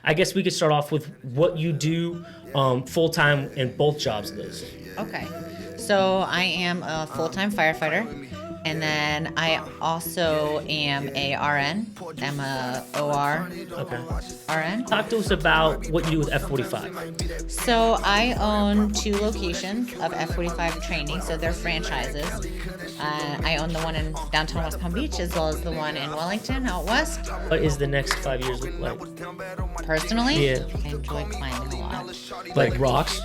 I guess we could start off with what you do full-time in both jobs, Liz. Okay. So I am a full-time firefighter, and then I also am a RN. I'm a OR Okay. RN. Talk to us about what you do with F45. So I own 2 locations of F45 Training, so they're franchises. I own the one in downtown West Palm Beach as well as the one in Wellington out west. What is the next 5 years look like? Personally, Yeah. I enjoy climbing a lot. Like rocks?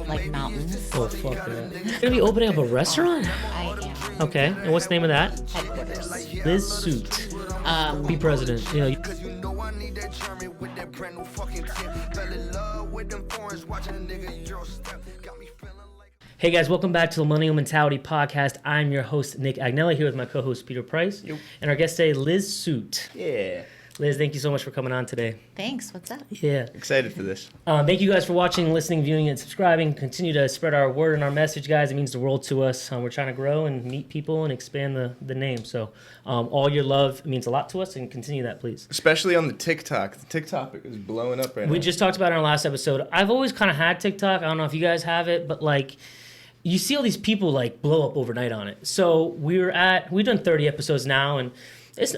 Like mountains. Oh, fuck that. You're gonna be opening up a restaurant? I am. Okay. And what's the name of that? Headquarters. Liz Suit. Be president. You know, Hey guys, welcome back to the Millennial Mentality Podcast. I'm your host, Nick Agnelli, here with my co-host, Peter Price. Yep. And our guest today, Liz Suit. Yeah. Liz, thank you so much for coming on today. Thanks. What's up? Yeah. Excited for this. Thank you guys for watching, listening, viewing, and subscribing. Continue to spread our word and our message, guys. It means the world to us. We're trying to grow and meet people and expand the name. So all your love means a lot to us, and continue that, please. Especially on the TikTok. The TikTok is blowing up right now. We just talked about it in our last episode. I've always kind of had TikTok. I don't know if you guys have it, but like, you see all these people like blow up overnight on it. So we've done 30 episodes now, and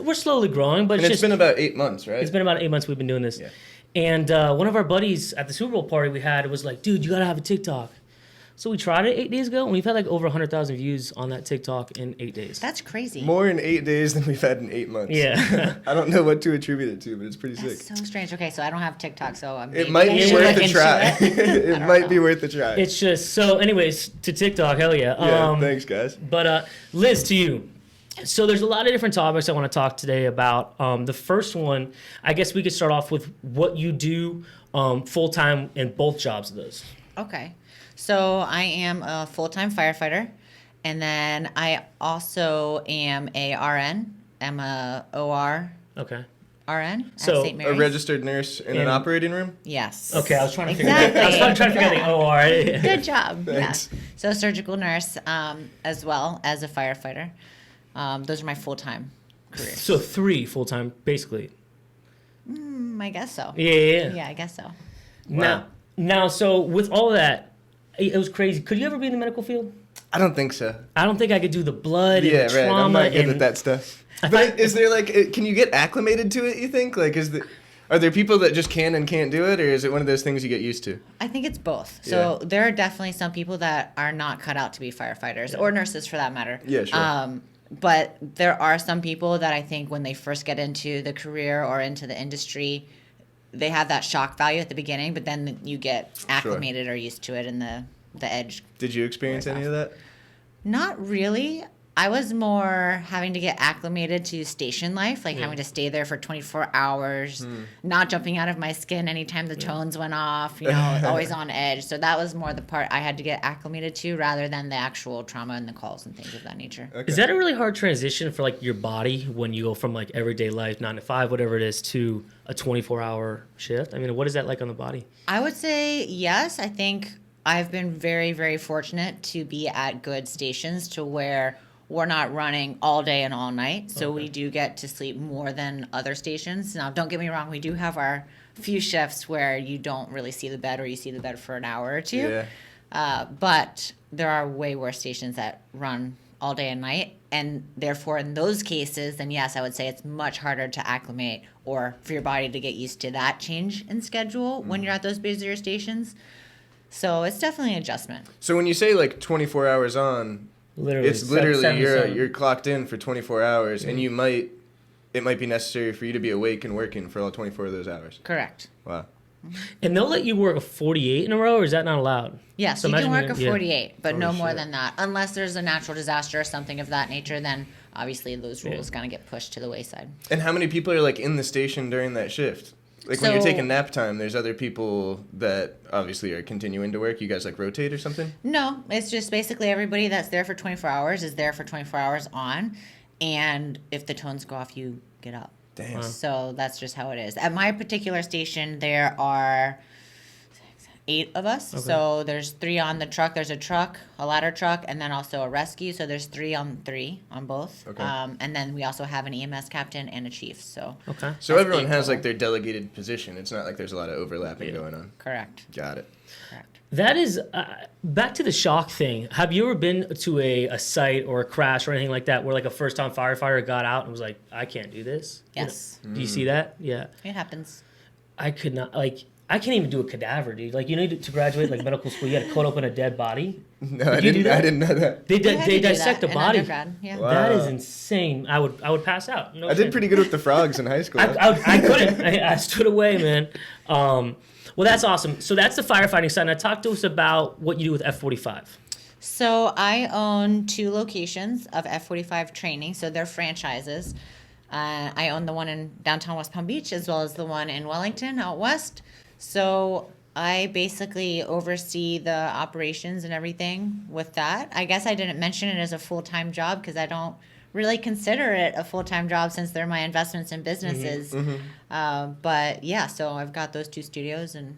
we're slowly growing, but it's been about 8 months, right? It's been about 8 months we've been doing this. Yeah. And one of our buddies at the Super Bowl party we had was like, dude, you got to have a TikTok. So we tried it 8 days ago, and we've had like over 100,000 views on that TikTok in 8 days. That's crazy. More in 8 days than we've had in 8 months. Yeah. I don't know what to attribute it to, but it's pretty That's sick. so strange. Okay, so I don't have TikTok, so It might be worth a try. It might be worth a try. It's just, so anyways, to TikTok, hell yeah. Yeah, thanks, guys. But Liz, to you. So there's a lot of different topics I want to talk today about. The first one, I guess we could start off with what you do full-time in both jobs, Liz. Okay. So I am a full-time firefighter, and then I also am a RN. I'm a OR Okay. RN So, at St. A Mary's. registered nurse in an operating room? Yes. Okay, I was trying to figure Exactly. that out. I was trying to figure out the OR. Good job. Thanks. Yeah. So surgical nurse as well as a firefighter. Those are my full-time careers. So 3 full-time, basically. I guess so. Yeah. Yeah, I guess so. Now, so with all that, it was crazy. Could you ever be in the medical field? I don't think so. I don't think I could do the blood Yeah, and the right. trauma. I'm not good and at that stuff. I But find- is there like, can you get acclimated to it, you think? Like, are there people that just can and can't do it, or is it one of those things you get used to? I think it's both. So there are definitely some people that are not cut out to be firefighters or nurses for that matter. Yeah, sure. But there are some people that I think when they first get into the career or into the industry, they have that shock value at the beginning, but then you get acclimated or used to it and the edge. Did you experience any of that? Not really. I was more having to get acclimated to station life, like having to stay there for 24 hours, not jumping out of my skin anytime the tones went off, always on edge. So that was more the part I had to get acclimated to rather than the actual trauma and the calls and things of that nature. Okay. Is that a really hard transition for like your body when you go from like everyday life, 9 to 5, whatever it is, to a 24-hour shift? I mean, what is that like on the body? I would say yes. I think I've been very, very fortunate to be at good stations to where we're not running all day and all night. So we do get to sleep more than other stations. Now, don't get me wrong. We do have our few shifts where you don't really see the bed or you see the bed for an hour or two. Yeah. But there are way worse stations that run all day and night. And therefore, in those cases, then yes, I would say it's much harder to acclimate or for your body to get used to that change in schedule when you're at those busier stations. So it's definitely an adjustment. So when you say like 24 hours on, Literally, it's literally 7 you're clocked in for 24 hours, and it might be necessary for you to be awake and working for all 24 of those hours. Correct. Wow. And they'll let you work a 48 in a row, or is that not allowed? Yes, So you can imagine work a you're- 48, but Holy no more shit. than that. Unless there's a natural disaster or something of that nature, then obviously those rules kind of get pushed to the wayside. And how many people are like in the station during that shift? Like when you're So- taking nap time, there's other people that obviously are continuing to work. You guys like rotate or something? No, it's just basically everybody that's there for 24 hours is there for 24 hours on. And if the tones go off, you get up. Damn. So that's just how it is. At my particular station, there are 8 of us. So there's 3 on the truck. There's a truck, a ladder truck, and then also a rescue. So there's 3 on both. Okay. And then we also have an EMS captain and a chief. So So everyone has like their delegated position. It's not like there's a lot of overlapping going on. correct. Got it. Correct. That is, back to the shock thing. Have you ever been to a site or a crash or anything like that where like a first-time firefighter got out and was like, I can't do this? Yes. Do you see that? Yeah. It happens. I could not, like, I can't even do a cadaver, dude. Like, you need to graduate like medical school, you had to cut open a dead body. No, I didn't know that. They We had to do dissect that a in body. undergrad, yeah. Wow. That is insane. I would pass out. No I did shit. pretty good with the frogs in high school. I couldn't. I stood away, man. Well, that's awesome. So that's the firefighting side. Now talk to us about what you do with F45. So I own 2 locations of F45 Training. So they're franchises. I own the one in downtown West Palm Beach as well as the one in Wellington out west. So I basically oversee the operations and everything with that. I guess I didn't mention it as a full-time job because I don't really consider it a full-time job since they're my investments in businesses. But yeah, so I've got those 2 studios. And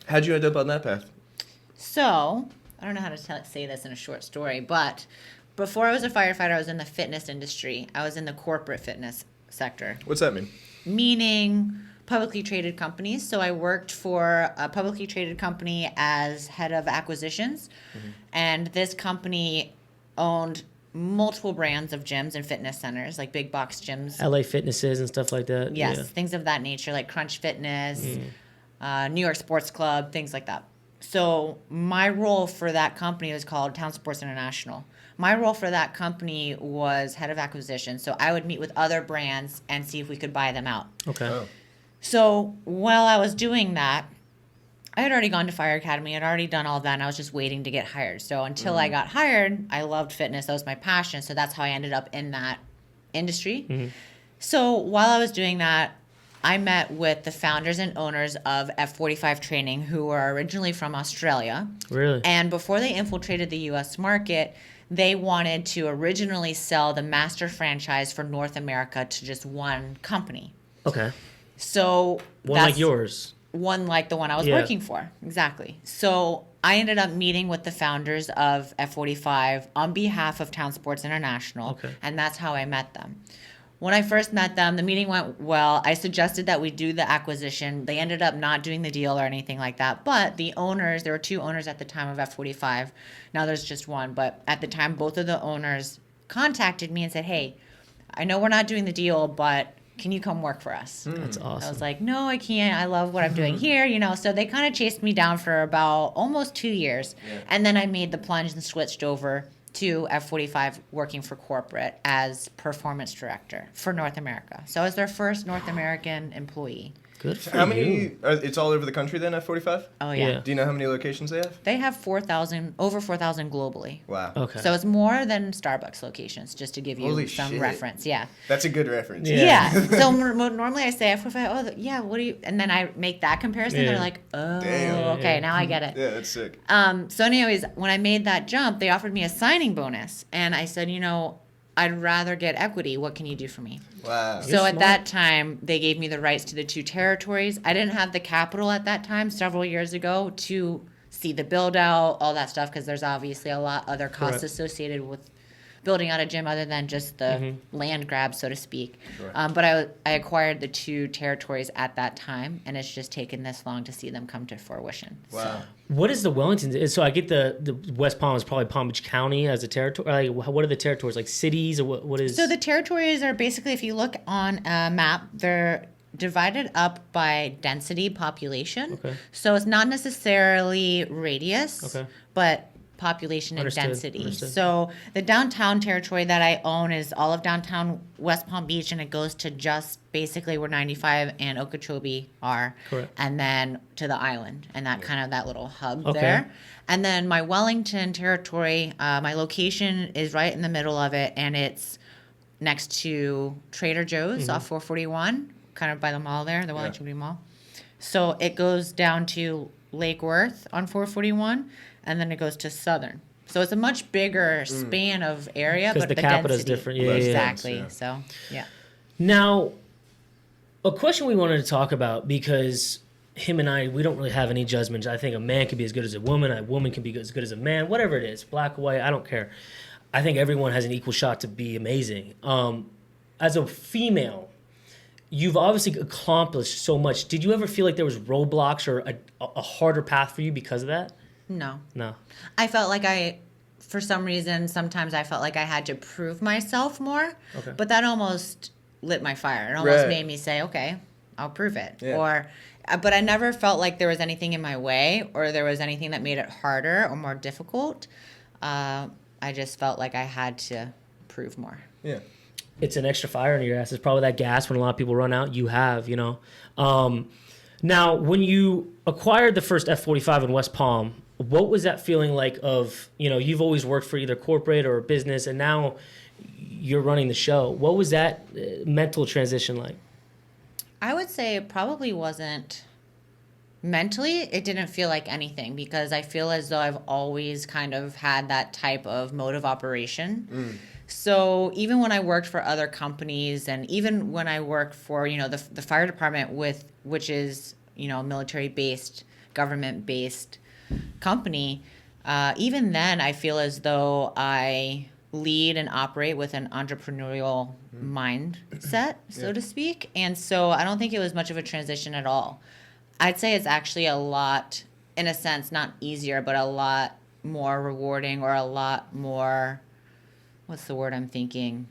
How'd you end up on that path? so I don't know how to say this in a short story, but before I was a firefighter, I was in the fitness industry. I was in the corporate fitness sector, What's that mean? meaning publicly traded companies. So I worked for a publicly traded company as head of acquisitions, and this company owned multiple brands of gyms and fitness centers, like big box gyms. LA Fitnesses and stuff like that. Yes, Yeah. things of that nature, like Crunch Fitness, New York Sports Club, things like that. So my role for that company was called Town Sports International. My role for that company was head of acquisition. So I would meet with other brands and see if we could buy them out. Okay. Oh. So while I was doing that, I had already gone to Fire Academy. I'd already done all of that, and I was just waiting to get hired. So until I got hired, I loved fitness. That was my passion. So that's how I ended up in that industry. So while I was doing that, I met with the founders and owners of F45 Training, who were originally from Australia. Really? And before they infiltrated the U.S. market, they wanted to originally sell the master franchise for North America to just one company. Okay. So One like yours. one like the one I was Yeah. working for. Exactly. So I ended up meeting with the founders of F45 on behalf of Town Sports International. Okay. And that's how I met them. When I first met them, the meeting went well. I suggested that we do the acquisition. They ended up not doing the deal or anything like that. But the owners, there were 2 owners at the time of F45. Now there's just one. But at the time, both of the owners contacted me and said, hey, I know we're not doing the deal, but can you come work for us? That's I awesome. was like, no, I can't. I love what I'm doing here, you know. So they kind of chased me down for about almost 2 years. Yeah. And then I made the plunge and switched over to F45 working for corporate as performance director for North America. So I was their first North American employee. Good for How you. many? It's all over the country then, F45? Oh, yeah. Yeah. Do you know how many locations they have? They have 4,000, over 4,000 globally. Wow. Okay. So it's more than Starbucks locations, just to give you Holy some shit. reference. Yeah. That's a good reference. Yeah. Yeah. So normally I say F45, oh, yeah, what do you, and then I make that comparison. Yeah. They're like, oh, Damn. okay, Yeah. now I get it. Yeah, that's sick. So anyways, when I made that jump, they offered me a signing bonus. And I said, you know, I'd rather get equity. What can you do for me? Wow. So at smart. that time, they gave me the rights to the 2 territories. I didn't have the capital at that time, several years ago, to see the build out, all that stuff, because there's obviously a lot other costs Correct. associated with building out a gym other than just the land grab, so to speak. Sure. But I acquired the 2 territories at that time, and it's just taken this long to see them come to fruition. Wow. What is the Wellington? So I get the West Palm is probably Palm Beach County as a territory. Like, what are the territories? Like cities or what is? So the territories are basically, if you look on a map, they're divided up by density population. Okay. So it's not necessarily radius, Okay. but population Understood, and density. understood. So the downtown territory that I own is all of downtown West Palm Beach, and it goes to just basically where 95 and Okeechobee are. Correct. And then to the island, and that kind of that little hub Okay. there. And then my Wellington territory, my location is right in the middle of it, and it's next to Trader Joe's off 441, kind of by the mall there, the Wellington Green Mall. So it goes down to Lake Worth on 441, and then it goes to Southern. So it's a much bigger span of area, 'Cause but the the capita's density. different. Yeah, yeah, yeah. Exactly. Yeah. So yeah. Now, a question we wanted to talk about because him and we don't really have any judgments. I think a man can be as good as a woman can be as good as a man, whatever it is, black or white, I don't care. I think everyone has an equal shot to be amazing. As a female, you've obviously accomplished so much. Did you ever feel like there was roadblocks or a harder path for you because of that? No. No. I felt like for some reason, sometimes I felt like I had to prove myself more. Okay. But that almost lit my fire. It almost made me say, okay, I'll prove it. Yeah. But I never felt like there was anything in my way or there was anything that made it harder or more difficult. I just felt like I had to prove more. Yeah. It's an extra fire in your ass. It's probably that gas when a lot of people run out. You have, Now, when you acquired the first F45 in West Palm, what was that feeling like of, you've always worked for either corporate or a business, and now you're running the show. What was that mental transition like? I would say it probably wasn't mentally. It didn't feel like anything because I feel as though I've always kind of had that type of mode of operation. So even when I worked for other companies and even when I worked for, the fire department which is, a military-based, government-based company, even then I feel as though I lead and operate with an entrepreneurial mindset, so to speak. And so I don't think it was much of a transition at all. I'd say it's actually a lot, in a sense, not easier, but a lot more rewarding or a lot more, what's the word I'm thinking?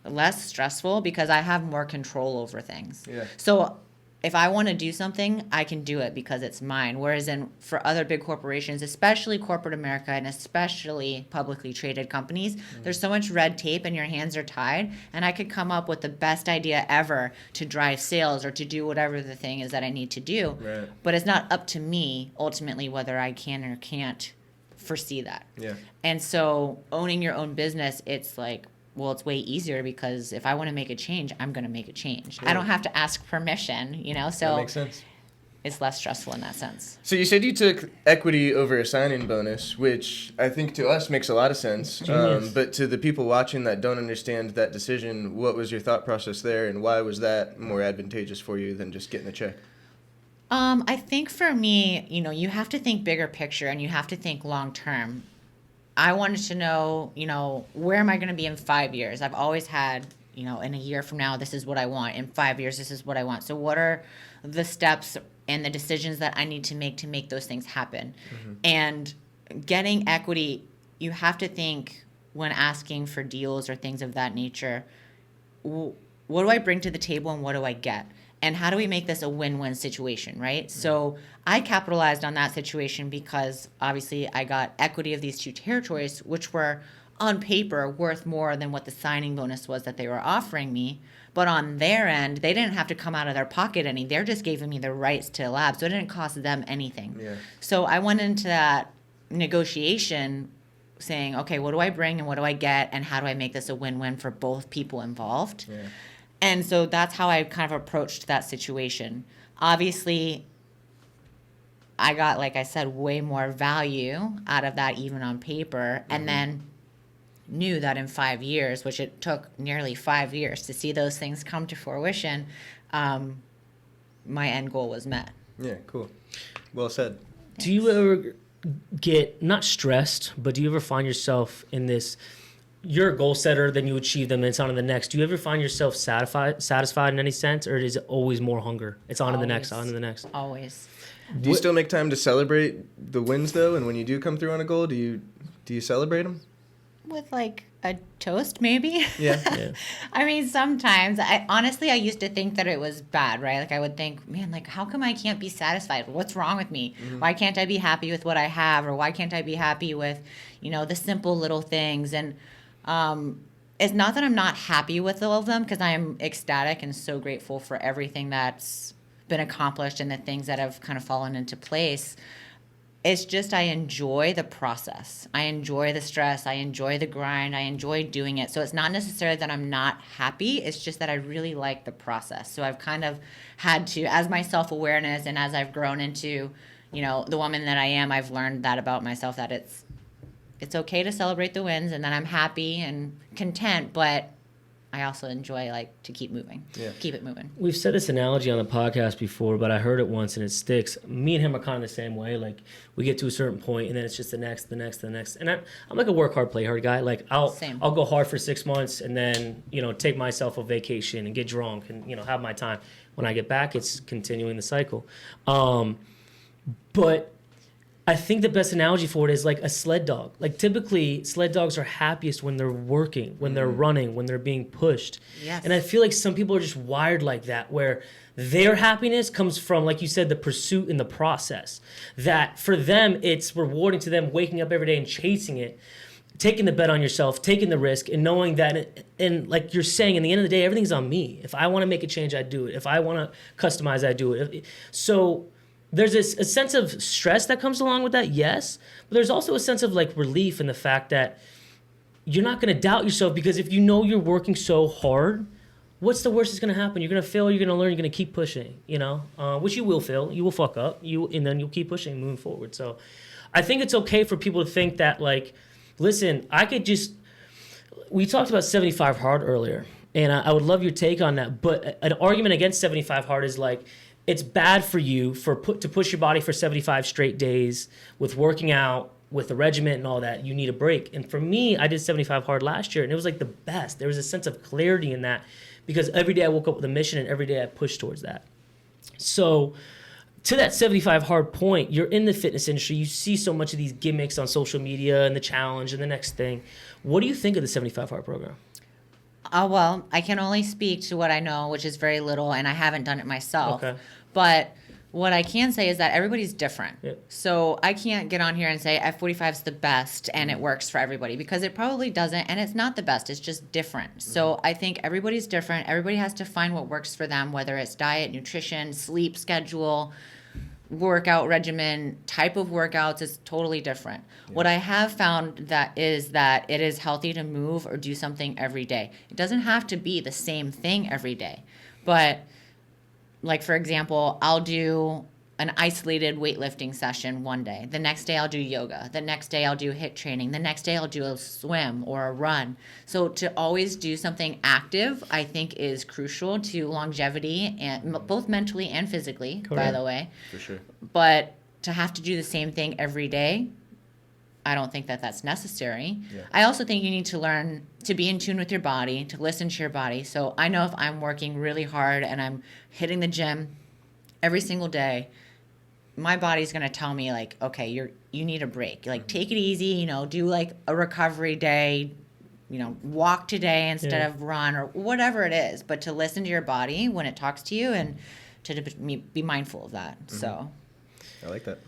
Less stressful because I have more control over things. Yeah. So if I want to do something, I can do it because it's mine. Whereas for other big corporations, especially corporate America and especially publicly traded companies, there's so much red tape and your hands are tied. And I could come up with the best idea ever to drive sales or to do whatever the thing is that I need to do. Right. But it's not up to me ultimately whether I can or can't foresee that. Yeah. And so owning your own business, it's like, well, it's way easier because if I want to make a change, I'm going to make a change. I don't have to ask permission, so That makes sense. it's less stressful in that sense. So you said you took equity over a sign-in bonus, which I think to us makes a lot of sense. But to the people watching that don't understand that decision, what was your thought process there, and why was that more advantageous for you than just getting a check? I think for me, you have to think bigger picture and you have to think long term. I wanted to know, where am I going to be in 5 years? I've always had, in a year from now, this is what I want. In 5 years, this is what I want. So what are the steps and the decisions that I need to make those things happen? And getting equity, you have to think when asking for deals or things of that nature, what do I bring to the table and what do I get? And how do we make this a win-win situation, right? So I capitalized on that situation because obviously I got equity of these two territories, which were on paper worth more than what the signing bonus was that they were offering me. But on their end, they didn't have to come out of their pocket any. They're just giving me the rights to a lab, so it didn't cost them anything. Yeah. So I went into that negotiation saying, okay, what do I bring and what do I get, and how do I make this a win-win for both people involved? Yeah. And so that's how I kind of approached that situation. Obviously, I got, like I said, way more value out of that even on paper. And then knew that in 5 years, which it took nearly 5 years to see those things come to fruition, my end goal was met. Yeah, cool. Well said. Do you ever get, not stressed, but do you ever find yourself in this, you're a goal setter, then you achieve them, and it's on to the next. Do you ever find yourself satisfied in any sense, or is it always more hunger? It's on to the next, on to the next. Always. Do you still make time to celebrate the wins, though? And when you do come through on a goal, do you celebrate them? With like a toast, maybe? Yeah. I mean, sometimes. I used to think that it was bad, right? Like I would think, man, like how come I can't be satisfied? What's wrong with me? Why can't I be happy with what I have? Or why can't I be happy with, the simple little things? And it's not that I'm not happy with all of them, because I am ecstatic and so grateful for everything that's been accomplished and the things that have kind of fallen into place. It's just I enjoy the process. I enjoy the stress. I enjoy the grind. I enjoy doing it. So it's not necessarily that I'm not happy. It's just that I really like the process. So I've kind of had to, as my self-awareness and as I've grown into, the woman that I am, I've learned that about myself, that it's okay to celebrate the wins and that I'm happy and content, but I also enjoy like to keep moving. Yeah. Keep it moving. We've said this analogy on the podcast before, but I heard it once and it sticks. Me and him are kind of the same way. Like we get to a certain point and then it's just the next. And I'm like a work hard, play hard guy. Like I'll go hard for 6 months and then, take myself a vacation and get drunk and, have my time. When I get back, it's continuing the cycle. But I think the best analogy for it is like a sled dog. Like typically sled dogs are happiest when they're working, when they're running, when they're being pushed. Yes. And I feel like some people are just wired like that, where their happiness comes from, like you said, the pursuit and the process. That for them, it's rewarding to them waking up every day and chasing it, taking the bet on yourself, taking the risk, and knowing that, and like you're saying, in the end of the day, everything's on me. If I want to make a change, I do it. If I want to customize, I do it. So there's a sense of stress that comes along with that, yes. But there's also a sense of like relief in the fact that you're not going to doubt yourself, because if you know you're working so hard, what's the worst that's going to happen? You're going to fail, you're going to learn, you're going to keep pushing, which you will fail, you will fuck up, and then you'll keep pushing, moving forward. So I think it's okay for people to think that, like, listen, we talked about 75 hard earlier, and I would love your take on that. But an argument against 75 hard is like, it's bad for you to push your body for 75 straight days with working out, with the regiment and all that. You need a break. And for me, I did 75 hard last year, and it was like the best. There was a sense of clarity in that, because every day I woke up with a mission, and every day I pushed towards that. So to that 75 hard point, you're in the fitness industry. You see so much of these gimmicks on social media and the challenge and the next thing. What do you think of the 75 hard program? Well, I can only speak to what I know, which is very little, and I haven't done it myself. Okay. But what I can say is that everybody's different. Yep. So I can't get on here and say F45 is the best and it works for everybody, because it probably doesn't, and it's not the best. It's just different. So I think everybody's different. Everybody has to find what works for them, whether it's diet, nutrition, sleep schedule, workout regimen, type of workouts is totally different. Yeah. What I have found that it is healthy to move or do something every day. It doesn't have to be the same thing every day. But like, for example, I'll do an isolated weightlifting session one day. The next day I'll do yoga. The next day I'll do HIIT training. The next day I'll do a swim or a run. So to always do something active, I think, is crucial to longevity, and both mentally and physically, correct, by the way. For sure. But to have to do the same thing every day, I don't think that that's necessary. Yeah. I also think you need to learn to be in tune with your body, to listen to your body. So I know if I'm working really hard and I'm hitting the gym every single day, my body's going to tell me, like, okay, you need a break. Like, take it easy, do like a recovery day, walk today instead of run, or whatever it is. But to listen to your body when it talks to you, and to be mindful of that. Mm-hmm. So I like that.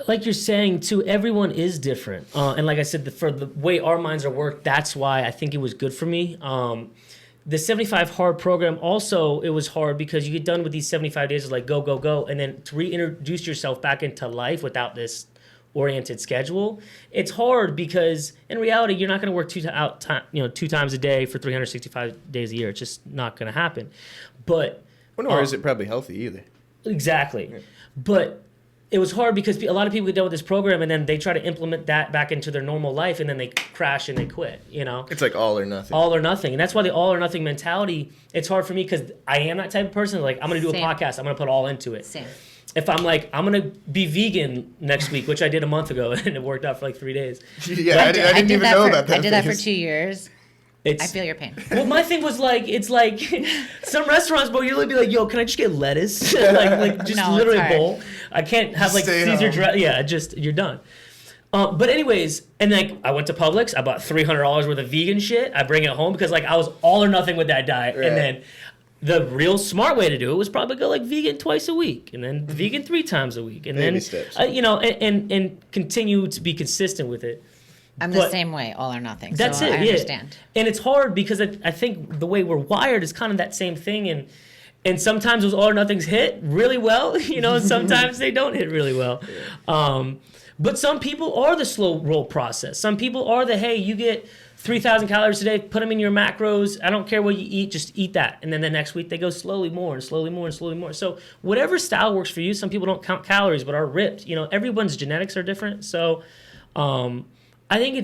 Like you're saying, too, everyone is different. And like I said, for the way our minds are worked, that's why I think it was good for me. The 75 hard program also, it was hard because you get done with these 75 days of like go, go, go. And then to reintroduce yourself back into life without this oriented schedule, it's hard, because in reality, you're not going to work 2 times a day for 365 days a year. It's just not going to happen. But nor is it probably healthy either. Exactly. Yeah. But it was hard because a lot of people get done with this program, and then they try to implement that back into their normal life, and then they crash and they quit, It's like all or nothing. All or nothing. And that's why the all or nothing mentality, it's hard for me, because I am that type of person. Like, I'm going to do a podcast. I'm going to put all into it. Same. If I'm like, I'm going to be vegan next week, which I did a month ago, and it worked out for like 3 days. Yeah, I didn't even know about that. I did that for 2 years. I feel your pain. Well, my thing was like, it's like some restaurants, bro, you'll literally be like, yo, can I just get lettuce? like just literally a bowl. I can't have like Caesar dressing. Yeah, just, you're done. But anyways, and like I went to Publix, I bought $300 worth of vegan shit. I bring it home because like I was all or nothing with that diet. Right. And then the real smart way to do it was probably go like vegan twice a week, and then vegan 3 times a week. And Baby then, steps. And continue to be consistent with it. I'm the same way, all or nothing. That's it. I understand. And it's hard because I think the way we're wired is kind of that same thing, and sometimes those all or nothings hit really well, and sometimes they don't hit really well. Yeah. But some people are the slow roll process. Some people are the, hey, you get 3,000 calories a day, put them in your macros. I don't care what you eat, just eat that. And then the next week they go slowly more and slowly more and slowly more. So whatever style works for you. Some people don't count calories but are ripped. Everyone's genetics are different. So I think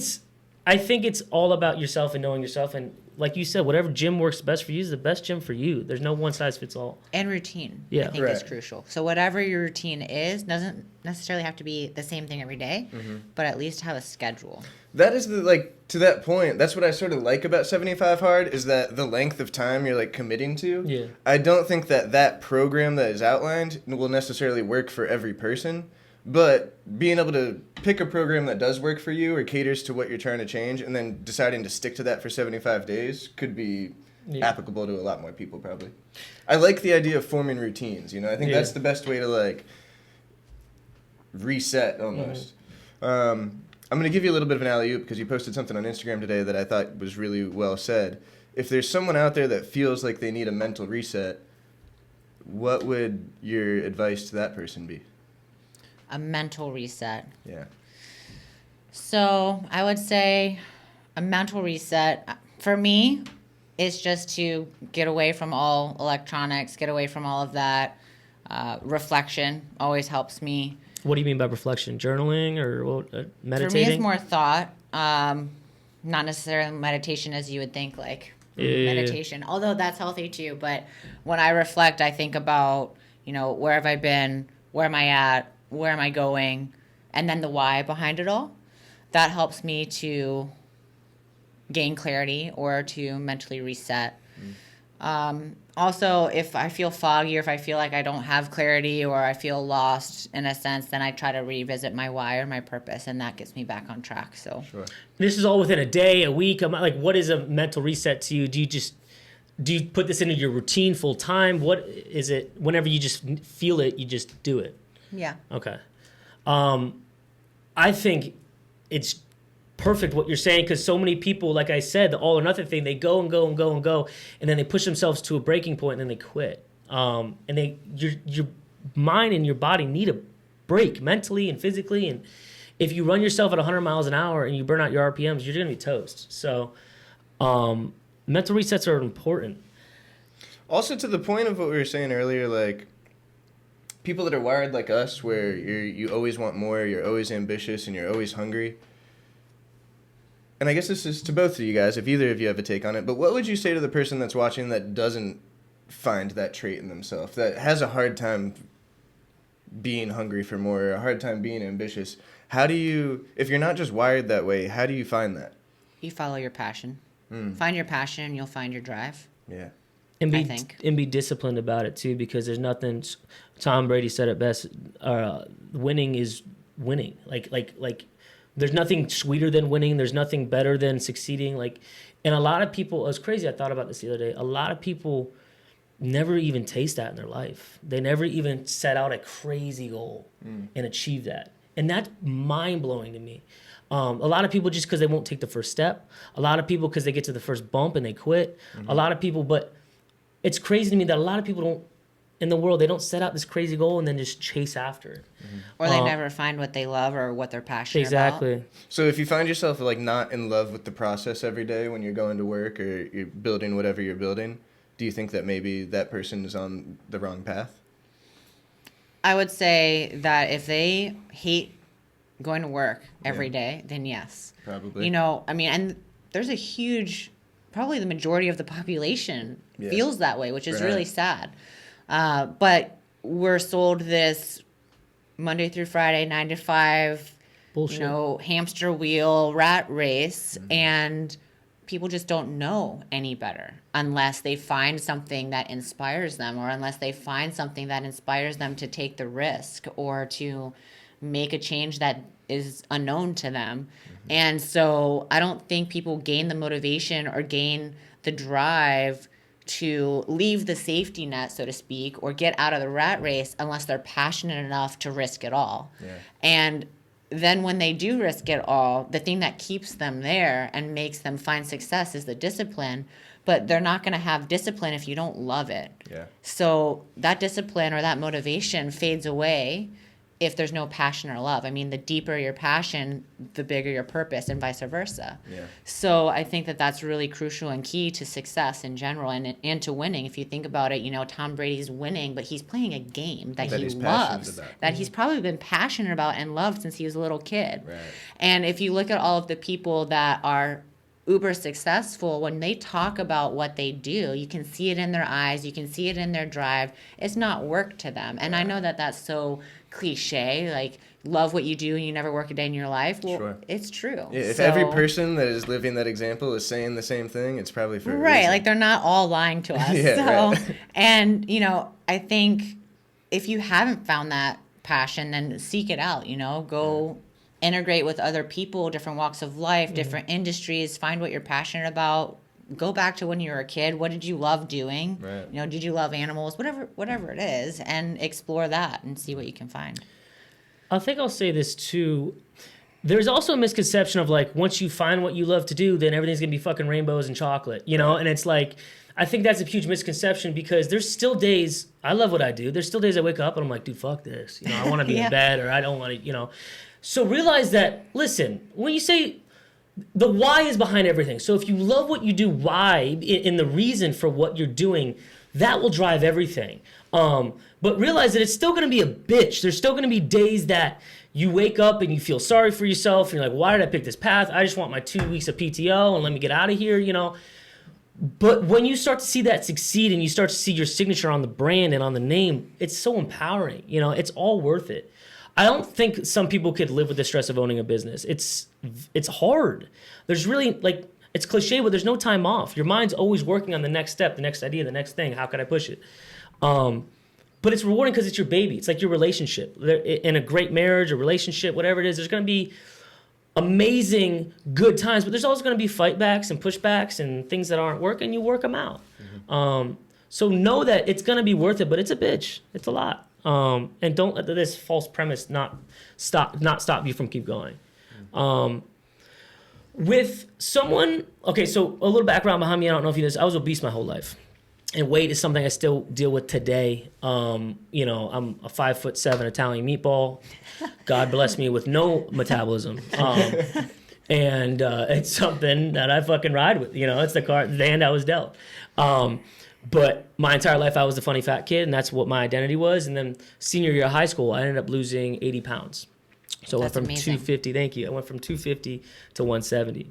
it's all about yourself and knowing yourself, and like you said, whatever gym works best for you is the best gym for you. There's no one size fits all. And routine, Yeah. I think is Right. crucial. So whatever your routine is, doesn't necessarily have to be the same thing every day, but at least have a schedule. That is to that point, that's what I sort of like about 75 Hard, is that the length of time you're like committing to. Yeah. I don't think that program that is outlined will necessarily work for every person, but being able to pick a program that does work for you or caters to what you're trying to change and then deciding to stick to that for 75 days could be applicable to a lot more people probably. I like the idea of forming routines, you know. I think that's the best way to like reset almost. I'm going to give you a little bit of an alley-oop because you posted something on Instagram today that I thought was really well said. If there's someone out there that feels like they need a mental reset, what would your advice to that person be? A mental reset. Yeah. So I would say a mental reset for me is just to get away from all electronics, get away from all of that. Reflection always helps me. What do you mean by reflection? Journaling or meditating? For me, it's more thought, not necessarily meditation as you would think, like meditation. Although that's healthy too. But when I reflect, I think about, where have I been? Where am I at? Where am I going? And then the why behind it all. That helps me to gain clarity or to mentally reset. Also, if I feel foggy or if I feel like I don't have clarity or I feel lost in a sense, then I try to revisit my why or my purpose, and that gets me back on track. So Sure. This is all within a day, a week. I'm like, what is a mental reset to you? Do you put this into your routine full time? What is it? Whenever you just feel it, you just do it. yeah. Okay. I think it's perfect what you're saying because so many people, like I said, the all or nothing thing, they go and go and go and go, and then they push themselves to a breaking point and then they quit. And your mind and your body need a break mentally and physically. And if you run yourself at 100 miles an hour and you burn out your RPMs, you're going to be toast. So mental resets are important. Also, to the point of what we were saying earlier, like people that are wired like us, where you always want more, you're always ambitious, and you're always hungry. And I guess this is to both of you guys, if either of you have a take on it, but what would you say to the person that's watching that doesn't find that trait in themselves, that has a hard time being hungry for more, or a hard time being ambitious? How do you, if you're not just wired that way, how do you find that? You follow your passion. Find your passion and you'll find your drive. Yeah. And I think. be disciplined about it too, because there's nothing. Tom Brady said it best. Winning is winning. Like, there's nothing sweeter than winning. There's nothing better than succeeding. And a lot of people. It was crazy. I thought about this the other day. A lot of people never even taste that in their life. They never even set out a crazy goal and achieve that. And that's mind blowing to me. A lot of people just because they won't take the first step. A lot of people because they get to the first bump and they quit. A lot of people, but it's crazy to me that a lot of people don't, in the world, they don't set out this crazy goal and then just chase after it. Or they never find what they love or what they're passionate about. Exactly. So if you find yourself like not in love with the process every day when you're going to work or you're building whatever you're building, do you think that maybe that person is on the wrong path? I would say that if they hate going to work every day, then yes. Probably. And there's a huge, probably the majority of the population feels that way, which is really sad. But we're sold this Monday through Friday, 9 to 5, Bullshit. Hamster wheel rat race, and people just don't know any better unless they find something that inspires them, or unless they find something that inspires them to take the risk or to make a change that is unknown to them. And so I don't think people gain the motivation or gain the drive to leave the safety net, so to speak, or get out of the rat race unless they're passionate enough to risk it all. Yeah. And then when they do risk it all, the thing that keeps them there and makes them find success is the discipline. But they're not going to have discipline if you don't love it. Yeah. So that discipline or that motivation fades away if there's no passion or love. I mean, the deeper your passion, the bigger your purpose, and vice versa. Yeah. So I think that that's really crucial and key to success in general and to winning. If you think about it, Tom Brady's winning, but he's playing a game that he loves, that he's probably been passionate about and loved since he was a little kid. Right. And if you look at all of the people that are uber successful, when they talk about what they do, you can see it in their eyes, you can see it in their drive. It's not work to them. And I know that that's so cliche, like love what you do and you never work a day in your life. Well, Sure. it's true. Yeah, if every person that is living that example is saying the same thing, it's probably for a right, reason. like they're not all lying to us. Yeah, right. And I think if you haven't found that passion, then seek it out, go integrate with other people, different walks of life, different industries, find what you're passionate about. Go back to when you were a kid. What did you love doing? Right. Did you love animals? Whatever it is, and explore that and see what you can find. I think I'll say this too. There's also a misconception of like, once you find what you love to do, then everything's gonna be fucking rainbows and chocolate, And it's like, I think that's a huge misconception, because there's still days, I love what I do. There's still days I wake up and I'm like, dude, fuck this. I want to be in bed, or I don't want to, So realize that, listen, when you say the why is behind everything. So if you love what you do, why, in the reason for what you're doing, that will drive everything. But realize that it's still going to be a bitch. There's still going to be days that you wake up and you feel sorry for yourself. And you're like, why did I pick this path? I just want my 2 weeks of PTO and let me get out of here, But when you start to see that succeed and you start to see your signature on the brand and on the name, it's so empowering. It's all worth it. I don't think some people could live with the stress of owning a business. It's hard. There's really, it's cliche, but there's no time off. Your mind's always working on the next step, the next idea, the next thing. How can I push it? But it's rewarding because it's your baby. It's like your relationship. In a great marriage or relationship, whatever it is, there's going to be amazing good times, but there's always going to be fightbacks and pushbacks and things that aren't working. You work them out. So know that it's going to be worth it, but it's a bitch. It's a lot. And don't let this false premise not stop you from keep going. With someone, okay, so a little background behind me. I don't know if you know this. I was obese my whole life. And weight is something I still deal with today. I'm a 5'7" Italian meatball. God bless me with no metabolism. And it's something that I fucking ride with. It's the hand I was dealt. But my entire life I was the funny fat kid, and that's what my identity was. And then senior year of high school, I ended up losing 80 pounds. So I went from amazing. 250, thank you. I went from 250 to 170.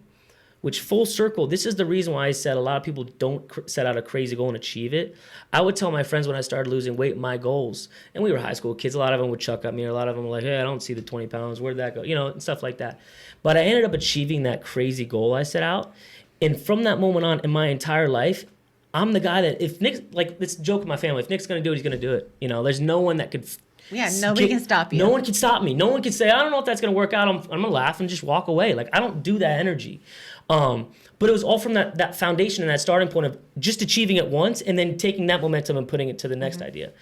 Which, full circle, this is the reason why I said a lot of people don't set out a crazy goal and achieve it. I would tell my friends when I started losing weight, my goals, and we were high school kids, a lot of them would chuck at me, or a lot of them were like, hey, I don't see the 20 pounds, where'd that go? And stuff like that. But I ended up achieving that crazy goal I set out. And from that moment on in my entire life, I'm the guy that if Nick's, like this joke in my family, if Nick's going to do it, he's going to do it. There's no one that could... Yeah, nobody can stop you. No one can stop me. No one can say, I don't know if that's going to work out. I'm going to laugh and just walk away. Like, I don't do that energy. But it was all from that foundation and that starting point of just achieving it once and then taking that momentum and putting it to the next idea.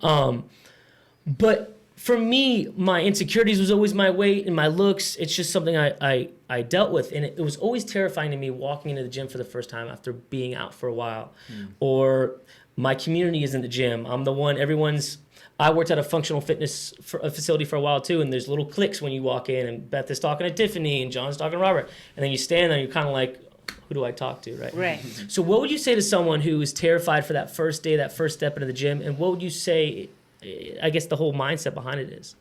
But for me, my insecurities was always my weight and my looks. It's just something I dealt with. And it was always terrifying to me walking into the gym for the first time after being out for a while. Or my community is in the gym. I'm the one, I worked at a functional fitness facility for a while too, and there's little cliques when you walk in, and Beth is talking to Tiffany, and John's talking to Robert, and then you stand there and you're kind of like, who do I talk to, right? Right. So what would you say to someone who is terrified for that first day, that first step into the gym, and what would you say, I guess the whole mindset behind it is?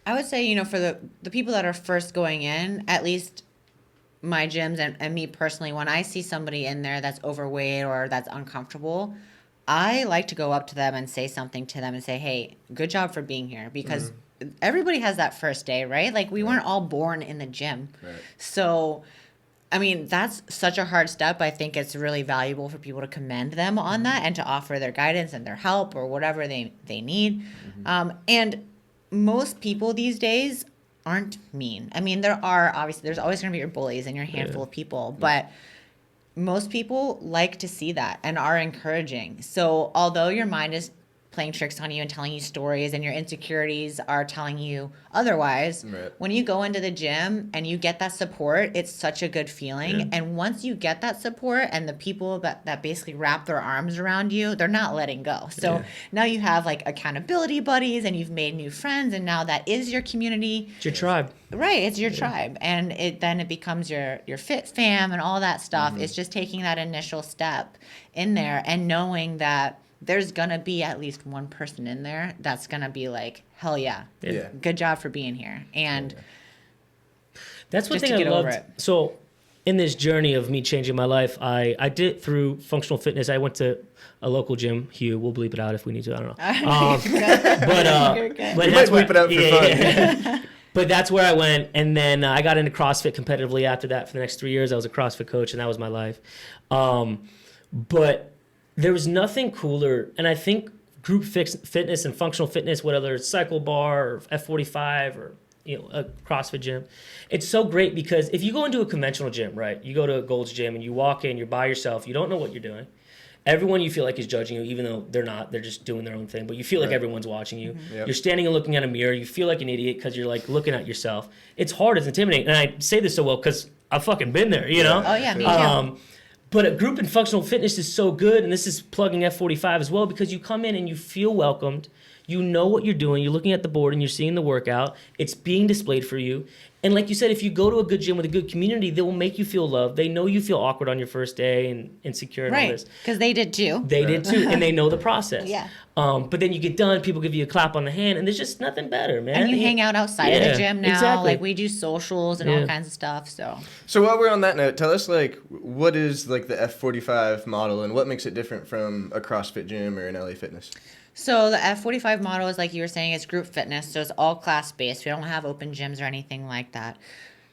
I would say, for the people that are first going in, at least my gyms and me personally, when I see somebody in there that's overweight or that's uncomfortable, I like to go up to them and say something to them and say, hey, good job for being here, because everybody has that first day, right? Like, we weren't all born in the gym. Right. So, that's such a hard step. I think it's really valuable for people to commend them on that and to offer their guidance and their help or whatever they need. And most people these days aren't mean. There's always going to be your bullies and your handful of people, but most people like to see that and are encouraging. So although your mind is playing tricks on you and telling you stories and your insecurities are telling you otherwise, when you go into the gym and you get that support, it's such a good feeling. Yeah. And once you get that support and the people that basically wrap their arms around you, they're not letting go. So now you have like accountability buddies and you've made new friends, and now that is your community. It's your tribe. Right, it's your tribe, and it becomes your fit fam and all that stuff. It's just taking that initial step in there and knowing that there's gonna be at least one person in there that's gonna be like, hell yeah, good job for being here. And that's one thing I loved. So in this journey of me changing my life, I did it through functional fitness. I went to a local gym. Hugh, we'll bleep it out if we need to. I don't know. But We might bleep it out for fun. But that's where I went, and then I got into CrossFit competitively after that. For the next 3 years, I was a CrossFit coach, and that was my life. But there was nothing cooler, and I think group fitness and functional fitness, whether it's cycle bar or F45 or a CrossFit gym, it's so great because if you go into a conventional gym, right? You go to a Gold's Gym and you walk in, you're by yourself, you don't know what you're doing. Everyone you feel like is judging you, even though they're not. They're just doing their own thing. But you feel like everyone's watching you. Mm-hmm. Yep. You're standing and looking at a mirror. You feel like an idiot because you're like looking at yourself. It's hard. It's intimidating. And I say this so well because I've fucking been there, you know? Oh, yeah, me too. But a group in functional fitness is so good, and this is plugging F45 as well, because you come in and you feel welcomed. You know what you're doing. You're looking at the board and you're seeing the workout. It's being displayed for you. And like you said, if you go to a good gym with a good community, they will make you feel loved. They know you feel awkward on your first day and insecure and all Right, this. because they did too. They did too, and they know the process. Yeah. But then you get done, people give you a clap on the hand, and there's just nothing better, man. And you hang out outside of the gym now. Exactly. Like we do socials and all kinds of stuff. So while we're on that note, tell us like what is like the F45 model and what makes it different from a CrossFit gym or an LA Fitness? So the F45 model is, like you were saying, it's group fitness. So it's all class-based. We don't have open gyms or anything like that.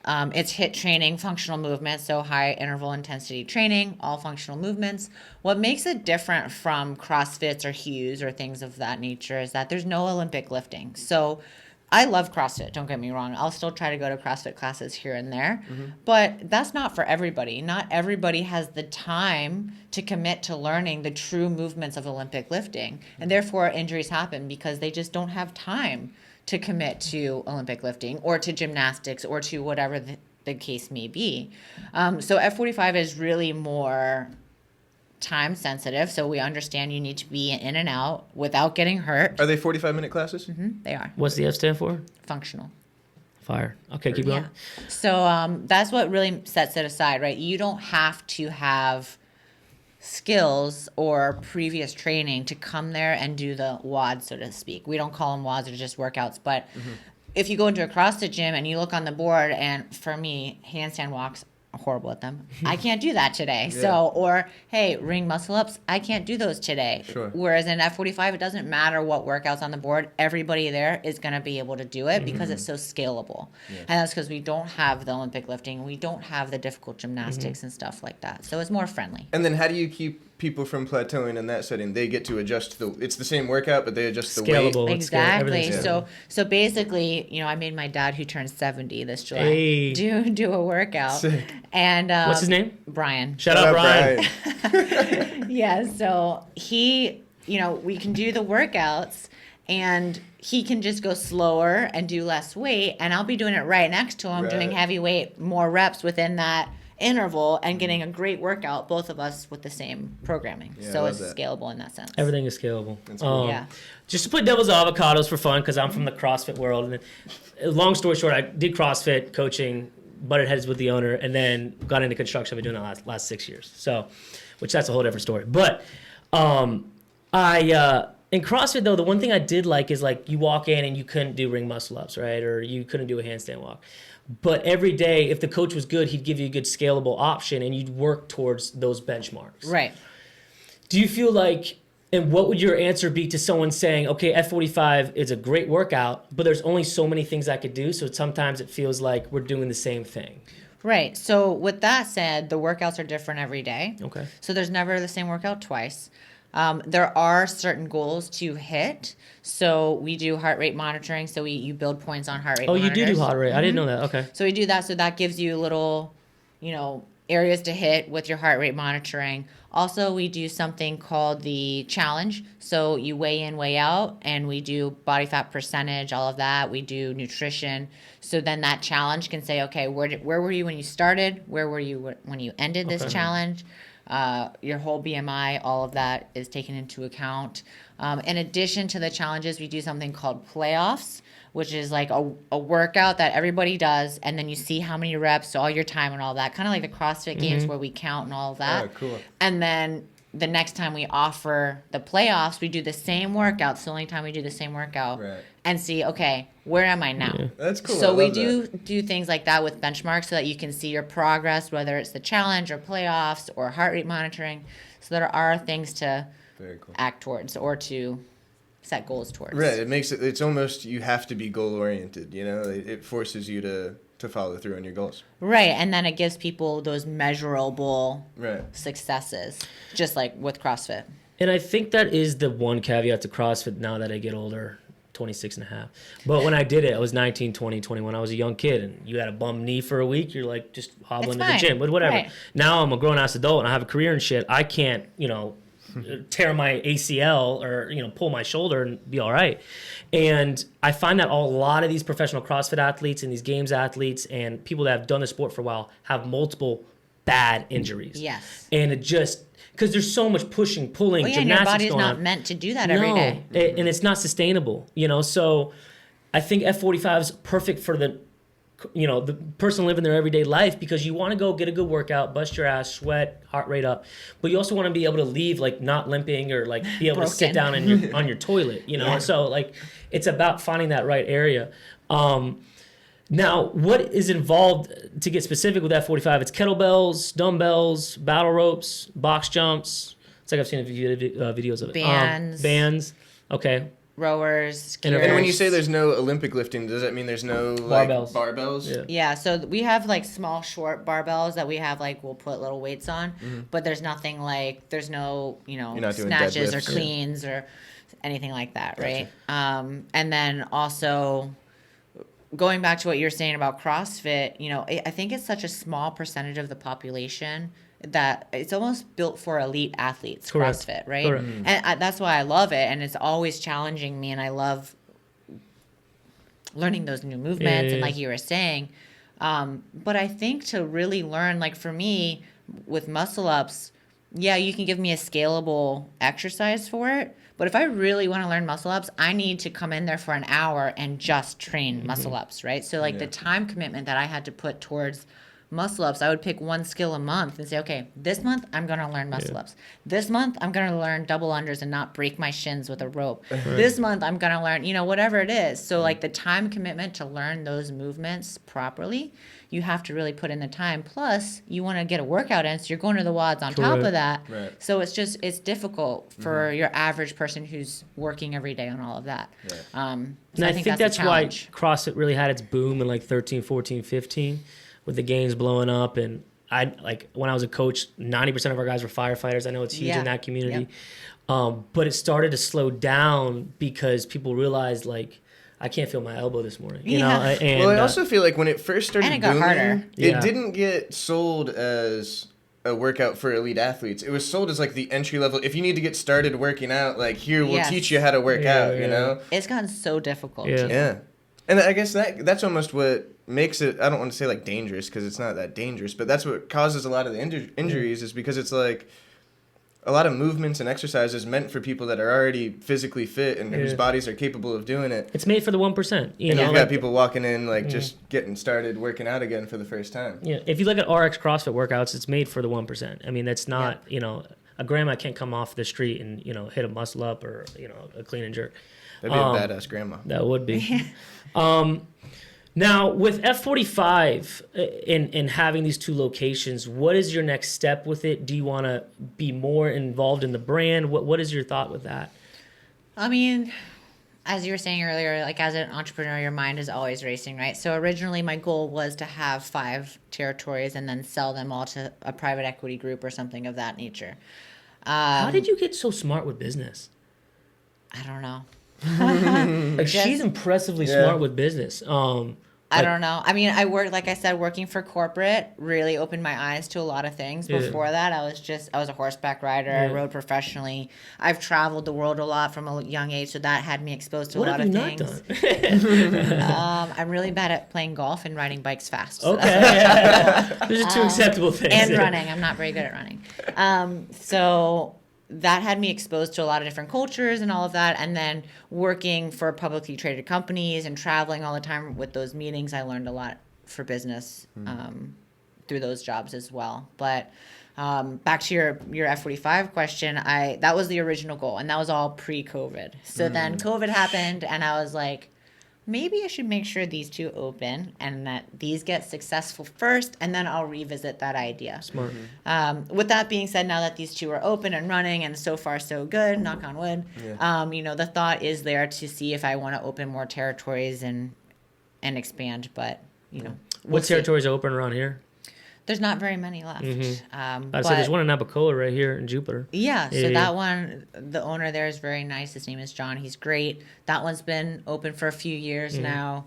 It's HIIT training, functional movement, so high interval intensity training, all functional movements. What makes it different from CrossFits or Hughes or things of that nature is that there's no Olympic lifting. So I love CrossFit, don't get me wrong. I'll still try to go to CrossFit classes here and there, but that's not for everybody. Not everybody has the time to commit to learning the true movements of Olympic lifting, and therefore injuries happen because they just don't have time to commit to Olympic lifting or to gymnastics or to whatever the case may be. So F45 is really more time sensitive, so we understand you need to be in and out without getting hurt. Are they 45-minute classes? They are. What's the F stand for? Functional. Fire. Okay, keep going. Yeah. So that's what really sets it aside, right? You don't have to have skills or previous training to come there and do the WODs, so to speak. We don't call them WODs, they're just workouts. But if you go into a CrossFit gym and you look on the board, and for me, handstand walks, I'm horrible at them. I can't do that today. Yeah. So, or hey, ring muscle ups, I can't do those today. Sure. Whereas in F45, it doesn't matter what workouts on the board, everybody there is going to be able to do it because it's so scalable. And that's because we don't have the Olympic lifting, we don't have the difficult gymnastics and stuff like that. So it's more friendly. And then how do you keep people from plateauing in that setting? They get to adjust it's the same workout, but they adjust the weight. Scalable. Exactly. Everything's So basically, I made my dad, who turned 70 this July, Hey. do a workout. Sick. And What's his name? Brian. Shout out, Brian. Yeah, so he, we can do the workouts and he can just go slower and do less weight, and I'll be doing it right next to him, doing Right. heavy weight, more reps within that interval, and getting a great workout, both of us with the same programming. Yeah, I so love it's that. scalable in that sense. Everything is scalable. That's cool. Yeah. Just to put devil's avocados for fun, because I'm from the CrossFit world. And long story short, I did CrossFit coaching, butted heads with the owner, and then got into construction. I've been doing that last 6 years. So, which that's a whole different story. But in CrossFit though, the one thing I did like is like you walk in and you couldn't do ring muscle ups, right? Or you couldn't do a handstand walk. But every day, if the coach was good, he'd give you a good scalable option, and you'd work towards those benchmarks. Right. Do you feel like, and what would your answer be to someone saying, okay, F45 is a great workout, but there's only so many things I could do, so sometimes it feels like we're doing the same thing? Right. So with that said, the workouts are different every day. Okay. So there's never the same workout twice. There are certain goals to hit. So we do heart rate monitoring. So you build points on heart rate Oh, monitors. you do heart rate. I didn't know that. Okay. So we do that. So that gives you little, areas to hit with your heart rate monitoring. Also, we do something called the challenge. So you weigh in, weigh out, and we do body fat percentage, all of that. We do nutrition. So then that challenge can say, okay, where were you when you started? Where were you when you ended this challenge? Your whole BMI, all of that is taken into account. In addition to the challenges, we do something called playoffs, which is like a workout that everybody does, and then you see how many reps, all your time and all that, kind of like the CrossFit games where we count and all of that. Oh, cool. And then the next time we offer the playoffs, we do the same workout. It's the only time we do the same workout. Right. And see, okay, where am I now? Yeah. That's cool. So I we love that. do things like that with benchmarks so that you can see your progress, whether it's the challenge or playoffs or heart rate monitoring. So there are things to Very cool. act towards or to set goals towards. Right. It makes it's almost, you have to be goal oriented, you know? It forces you to follow through on your goals. Right. And then it gives people those measurable Right. successes, just like with CrossFit. And I think that is the one caveat to CrossFit now that I get older, 26 and a half. But when I did it, I was 19, 20, 21. I was a young kid, and you had a bum knee for a week. You're like, just hobbling to the fine. gym, but whatever. Right. Now I'm a grown-ass adult, and I have a career and shit. I can't, tear my ACL or, pull my shoulder and be all right. And I find that a lot of these professional CrossFit athletes and these games athletes and people that have done the sport for a while have multiple bad injuries. Yes. And it just... because there's so much pushing, pulling, Well, yeah, and your gymnastics body's going not on. meant to do that every day. And it's not sustainable, So I think F45 is perfect for the person living their everyday life, because you want to go get a good workout, bust your ass, sweat, heart rate up, but you also want to be able to leave like not limping or like be able to sit down on your toilet, Yeah. So like it's about finding that right area. Now, what is involved to get specific with F45? It's kettlebells, dumbbells, battle ropes, box jumps. It's like I've seen videos of it. Bands. Okay. Rowers, And skiers. And when you say there's no Olympic lifting, does that mean there's no Barbells. Barbells? Yeah. Yeah, so we have like small, short barbells that we have we'll put little weights on, but there's nothing there's no not doing snatches or deadlifts. cleans or anything like that, right? And then also going back to what you're saying about CrossFit, I think it's such a small percentage of the population that it's almost built for elite athletes. Correct. CrossFit, right? Correct. And that's why I love it, and it's always challenging me, and I love learning those new movements, and like you were saying. But I think to really learn, for me, with muscle ups, yeah, you can give me a scalable exercise for it. But if I really want to learn muscle ups, I need to come in there for an hour and just train muscle ups, right? So the time commitment that I had to put towards muscle ups, I would pick one skill a month and say, okay, this month I'm going to learn muscle ups. This month I'm going to learn double unders and not break my shins with a rope. This month I'm going to learn, whatever it is. So the time commitment to learn those movements properly, you have to really put in the time. Plus, you want to get a workout in, so you're going to the WODs on top of that. Right. So it's difficult for your average person who's working every day on all of that. Right. So And I think that's a why challenge. CrossFit really had its boom in 13, 14, 15 with the games blowing up. And I when I was a coach, 90% of our guys were firefighters. I know it's huge in that community. But it started to slow down because people realized I can't feel my elbow this morning. You know? And, I also feel like when it first started And it got booming, harder. it Yeah. didn't get sold as a workout for elite athletes. It was sold as the entry level. If you need to get started working out, here, we'll Yes. teach you how to work out, you know? It's gotten so difficult. Yeah. Yeah. And I guess that's almost what makes it, I don't want to say dangerous, because it's not that dangerous, but that's what causes a lot of the injuries is because it's a lot of movements and exercises meant for people that are already physically fit and whose bodies are capable of doing it. it's made for the 1%. You And know, you've got people walking in just getting started working out again for the first time. Yeah, if you look at RX CrossFit workouts, it's made for the 1%. I mean, that's not, a grandma can't come off the street and, hit a muscle up or, a clean and jerk. That'd be a badass grandma. That would be. Now, with F45 and having these two locations, what is your next step with it? Do you want to be more involved in the brand? What is your thought with that? I mean, as you were saying earlier, as an entrepreneur, your mind is always racing, right? So originally my goal was to have 5 territories and then sell them all to a private equity group or something of that nature. How did you get so smart with business? I don't know. She's impressively smart with business. I don't know. I mean, I worked, like I said, working for corporate really opened my eyes to a lot of things. Before that, I was a horseback rider. I rode professionally. I've traveled the world a lot from a young age, so that had me exposed to a lot of things. I'm really bad at playing golf and riding bikes fast. So Those are two acceptable things. and running. I'm not very good at running. So that had me exposed to a lot of different cultures and all of that. And then working for publicly traded companies and traveling all the time with those meetings, I learned a lot for business through those jobs as well. But back to your F45 question, that was the original goal, and that was all pre-COVID. So then COVID happened, and I was like, maybe I should make sure these two open and that these get successful first, and then I'll revisit that idea. Smart. With that being said, now that these two are open and running, and so far so good, knock on wood, the thought is there to see if I want to open more territories and expand. But What territories are open around here? There's not very many left. I said there's one in Abacoa right here in Jupiter. That one, the owner there is very nice. His name is John. He's great. That one's been open for a few years now.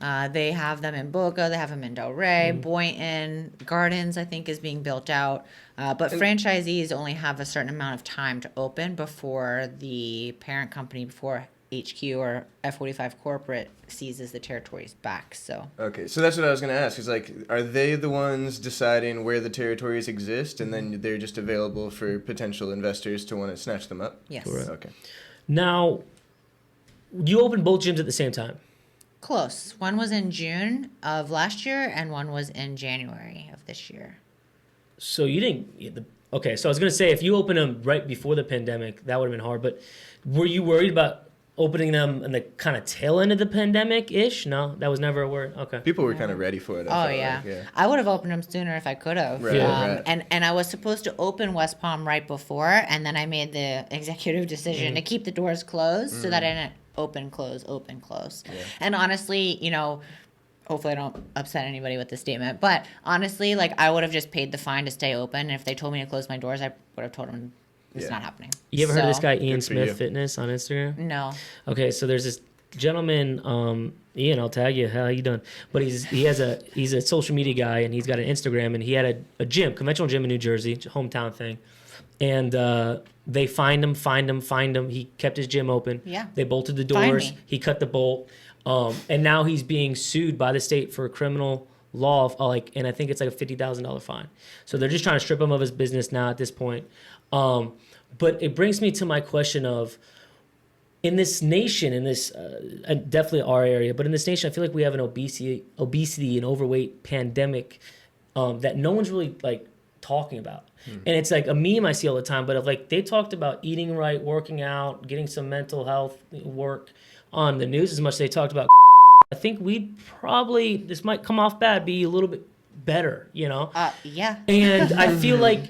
They have them in Boca. They have them in Delray. Boynton Gardens, I think, is being built out. But franchisees only have a certain amount of time to open before the parent company, before HQ or F45 corporate seizes the territories back. So okay, so that's what I was going to ask, is like, are they the ones deciding where the territories exist, and then they're just available for potential investors to want to snatch them up? yes. Correct. Okay. Now, you opened both gyms at the same time. Close. One was in June of last year, and one was in January of this year. So you didn't. Okay, so I was going to say, if you opened them right before the pandemic, that would have been hard. But were you worried about opening them in the kind of tail end of the pandemic-ish? No, that was never a word. Okay. People were kind of ready for it. Oh, yeah. I would have opened them sooner if I could have. Right, right. And I was supposed to open West Palm right before, and then I made the executive decision to keep the doors closed so that I didn't open, close. Yeah. And honestly, hopefully I don't upset anybody with this statement, but honestly, like, I would have just paid the fine to stay open. And if they told me to close my doors, I would have told them it's not happening. You ever heard of this guy, Ian Good for Smith you. Fitness, on Instagram? No. Okay, so there's this gentleman, Ian, I'll tag you. How you doing? But he's a social media guy, and he's got an Instagram, and he had a gym, conventional gym in New Jersey, hometown thing. And they fined him. He kept his gym open. Yeah. They bolted the Find doors. me. He cut the bolt. And now he's being sued by the state for criminal law, and I think it's like a $50,000 fine. So they're just trying to strip him of his business now at this point. But it brings me to my question of, in this nation, definitely our area, but in this nation, I feel like we have an obesity and overweight pandemic that no one's really like talking about. And it's like a meme I see all the time, but they talked about eating right, working out, getting some mental health work on the news as much as they talked about. I think we'd probably, this might come off bad, be a little bit better, Yeah. And I feel like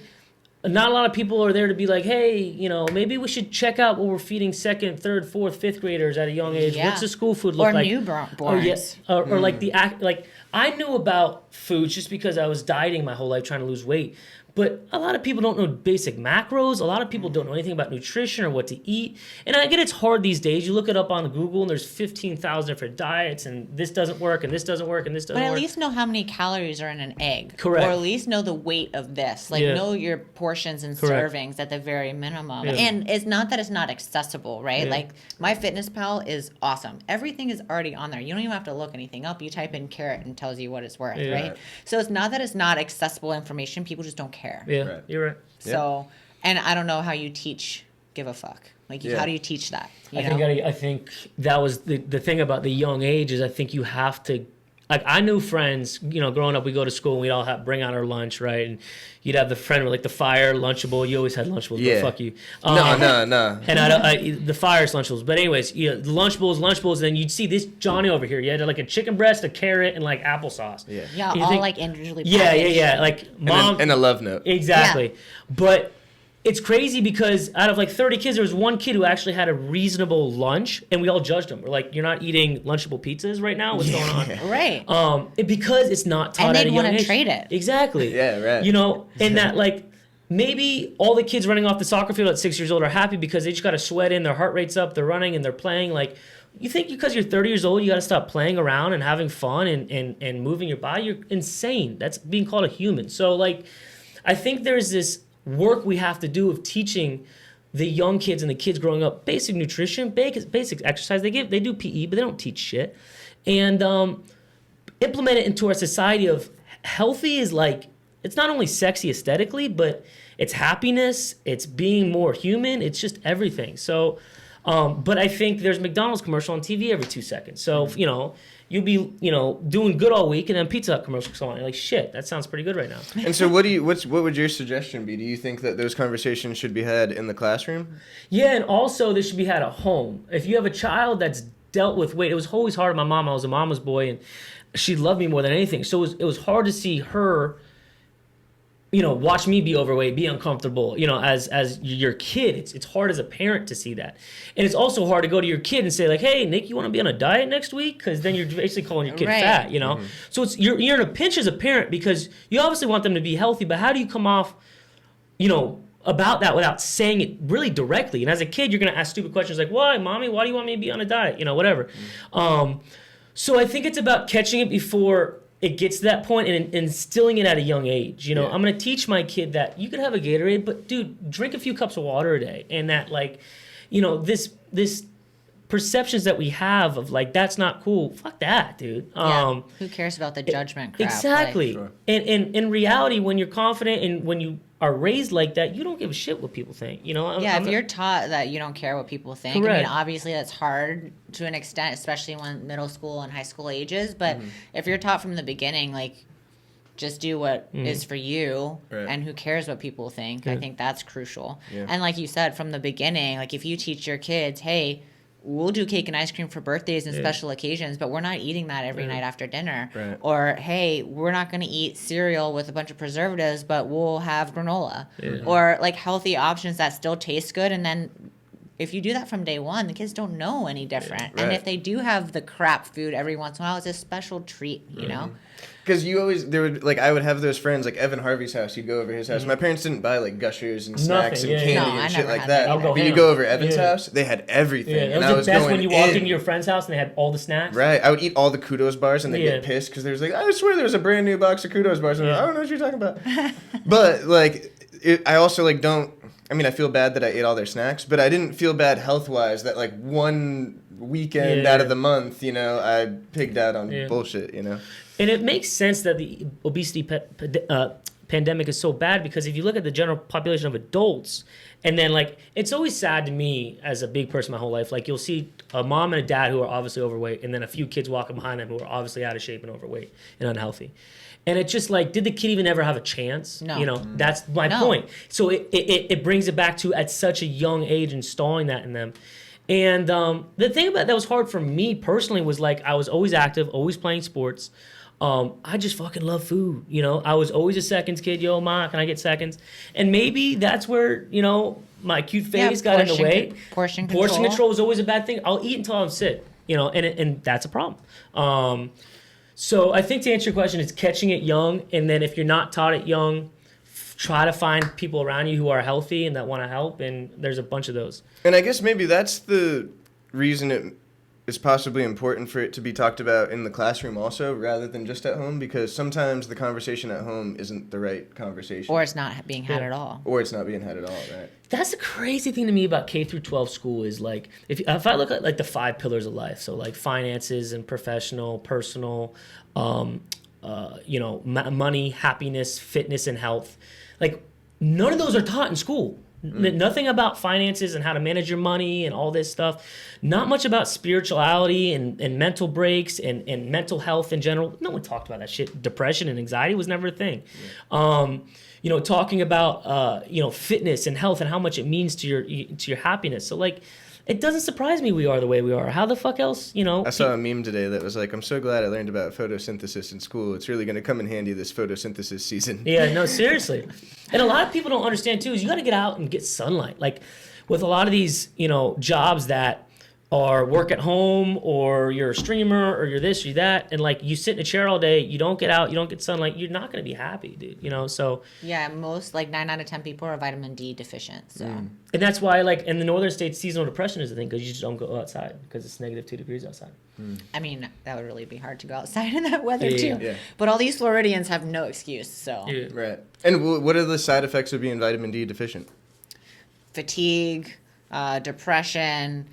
not a lot of people are there to be like, hey, maybe we should check out what we're feeding second, third, fourth, fifth graders at a young age. Yeah. What's the school food look like? Or newborns. Or I knew about foods just because I was dieting my whole life trying to lose weight. But a lot of people don't know basic macros. A lot of people don't know anything about nutrition or what to eat. And I get it's hard these days. You look it up on Google, and there's 15,000 different diets, and this doesn't work, and this doesn't work, and this doesn't work. But at least know how many calories are in an egg. Correct. Or at least know the weight of this. Know your portions and Correct. servings at the very minimum. Yeah. And it's not that it's not accessible, right? Yeah. Like, MyFitnessPal is awesome. Everything is already on there. You don't even have to look anything up. You type in carrot and tells you what it's worth, Yeah. right? So it's not that it's not accessible information. People just don't care. Yeah, Right. you're right. So, and I don't know how you teach give a fuck. How do you teach that? I think that was the thing about the young age is I think you have to, like, I knew friends, growing up, we go to school and we'd all bring out our lunch, right? And you'd have the friend with like the Fire Lunchable. You always had Lunchables, Yeah. but fuck you. No. And the Fire's Lunchables. But anyways, Lunchables, and then you'd see this Johnny over here. You had like a chicken breast, a carrot, and like applesauce. Yeah. Yeah, And you all think- like individually Yeah. packaged. Like mom. And a love note. Exactly. But it's crazy because out of like 30 kids, there was one kid who actually had a reasonable lunch, and we all judged him. We're like, you're not eating Lunchable pizzas right now? What's going on? Right. Because it's not taught And at a they'd young wanna age. trade it. Exactly. Yeah, right. And that like maybe all the kids running off the soccer field at 6 years old are happy because they just got to sweat in, their heart rate's up, they're running and they're playing. Like, you think because you're 30 years old, you got to stop playing around and having fun and moving your body? You're insane. That's being called a human. So like, I think there's this work we have to do of teaching the young kids and the kids growing up basic nutrition, basic exercise. They do PE, but they don't teach shit. And implement it into our society of healthy is like, it's not only sexy aesthetically, but it's happiness, it's being more human, it's just everything. So But I think there's McDonald's commercial on TV every 2 seconds. So, you know, you'll be, you know, doing good all week, and then Pizza Hut commercials come on. You're like, shit, that sounds pretty good right now. And so what would your suggestion be? Do you think that those conversations should be had in the classroom? Yeah, and also they should be had at home. If you have a child that's dealt with weight, it was always hard on my mom. I was a mama's boy, and she loved me more than anything. So it was hard to see her, you know, watch me be overweight, be uncomfortable, you know, as your kid. It's hard as a parent to see that. And it's also hard to go to your kid and say, like, hey, Nick, you want to be on a diet next week? Because then you're basically calling your kid fat, you know? So you're in a pinch as a parent because you obviously want them to be healthy, but how do you come off, you know, about that without saying it really directly? And as a kid, you're going to ask stupid questions like, why, mommy? Why do you want me to be on a diet? You know, whatever. So I think it's about catching it before it gets to that point and instilling it at a young age. You know, I'm going to teach my kid that you can have a Gatorade, but dude, drink a few cups of water a day. And that, like, you know, this perceptions that we have of like, that's not cool. Fuck that, dude. Who cares about the judgment crap? Exactly. Sure. And in reality, when you're confident and when you are raised like that, you don't give a shit what people think. You know? If you're taught that you don't care what people think, Correct. I mean, obviously that's hard to an extent, especially when middle school and high school ages. But if you're taught from the beginning, like, just do what is for you, and who cares what people think, I think that's crucial. Yeah. And like you said, from the beginning, like if you teach your kids, hey, we'll do cake and ice cream for birthdays and special occasions, but we're not eating that every night after dinner. Right. Or, hey, we're not going to eat cereal with a bunch of preservatives, but we'll have granola. Yeah. Or, like, healthy options that still taste good. And then if you do that from day one, the kids don't know any different. Yeah. Right. And if they do have the crap food every once in a while, it's a special treat, you know? Because I would have those friends, like Evan Harvey's house, you'd go over his house. My parents didn't buy, like, Gushers and snacks and candy and shit like that. But you go over Evan's house, they had everything. Yeah, it was the best when you walked into your friend's house and they had all the snacks. Right. I would eat all the Kudos bars and they'd get pissed because there's like, I swear there was a brand new box of Kudos bars. And I don't know what you're talking about. But, like, I also, like, I feel bad that I ate all their snacks, but I didn't feel bad health-wise that, like, one weekend out of the month, you know, I pigged out on bullshit, you know? And it makes sense that the obesity pandemic is so bad because if you look at the general population of adults, and then, like, it's always sad to me as a big person my whole life, like, you'll see a mom and a dad who are obviously overweight, and then a few kids walking behind them who are obviously out of shape and overweight and unhealthy. And it's just like, did the kid even ever have a chance? No. You know, that's my point. So it brings it back to at such a young age, installing that in them. And the thing about that was hard for me personally was, like, I was always active, always playing sports. I just fucking love food, you know. I was always a seconds kid. Yo, ma, can I get seconds? And maybe that's where, you know, my cute face got in the way. Portion control is always a bad thing. I'll eat until I'm sick, you know, and that's a problem. So I think to answer your question, it's catching it young, and then if you're not taught it young, try to find people around you who are healthy and that want to help, and there's a bunch of those. And I guess maybe that's the reason it is possibly important for it to be talked about in the classroom also, rather than just at home, because sometimes the conversation at home isn't the right conversation. Or it's not being had at all. Or it's not being had at all, right? That's the crazy thing to me about K through 12 school is, like, if I look at, like, the 5 pillars of life, so, like, finances and professional, personal, you know, money, happiness, fitness, and health, like, none of those are taught in school. Nothing about finances and how to manage your money and all this stuff. Not much about spirituality and mental breaks and mental health in general. No one talked about that shit. Depression and anxiety was never a thing. You know, talking about you know, fitness and health and how much it means to your happiness. So, like, it doesn't surprise me we are the way we are. How the fuck else, you know? I saw a meme today that was like, I'm so glad I learned about photosynthesis in school. It's really going to come in handy this photosynthesis season. Yeah, no, seriously. And a lot of people don't understand, too, is you got to get out and get sunlight. Like, with a lot of these, you know, jobs that are work at home, or you're a streamer, or you're this, you're that, and, like, you sit in a chair all day, you don't get out, you don't get sunlight, you're not going to be happy, dude, you know, so. Yeah, most, like, 9 out of 10 people are vitamin D deficient, so. And that's why, like, in the northern states, seasonal depression is a thing, because you just don't go outside, because it's negative 2 degrees outside. I mean, that would really be hard to go outside in that weather, too. Yeah. But all these Floridians have no excuse, so. Yeah. Right. And what are the side effects of being vitamin D deficient? Fatigue. Depression.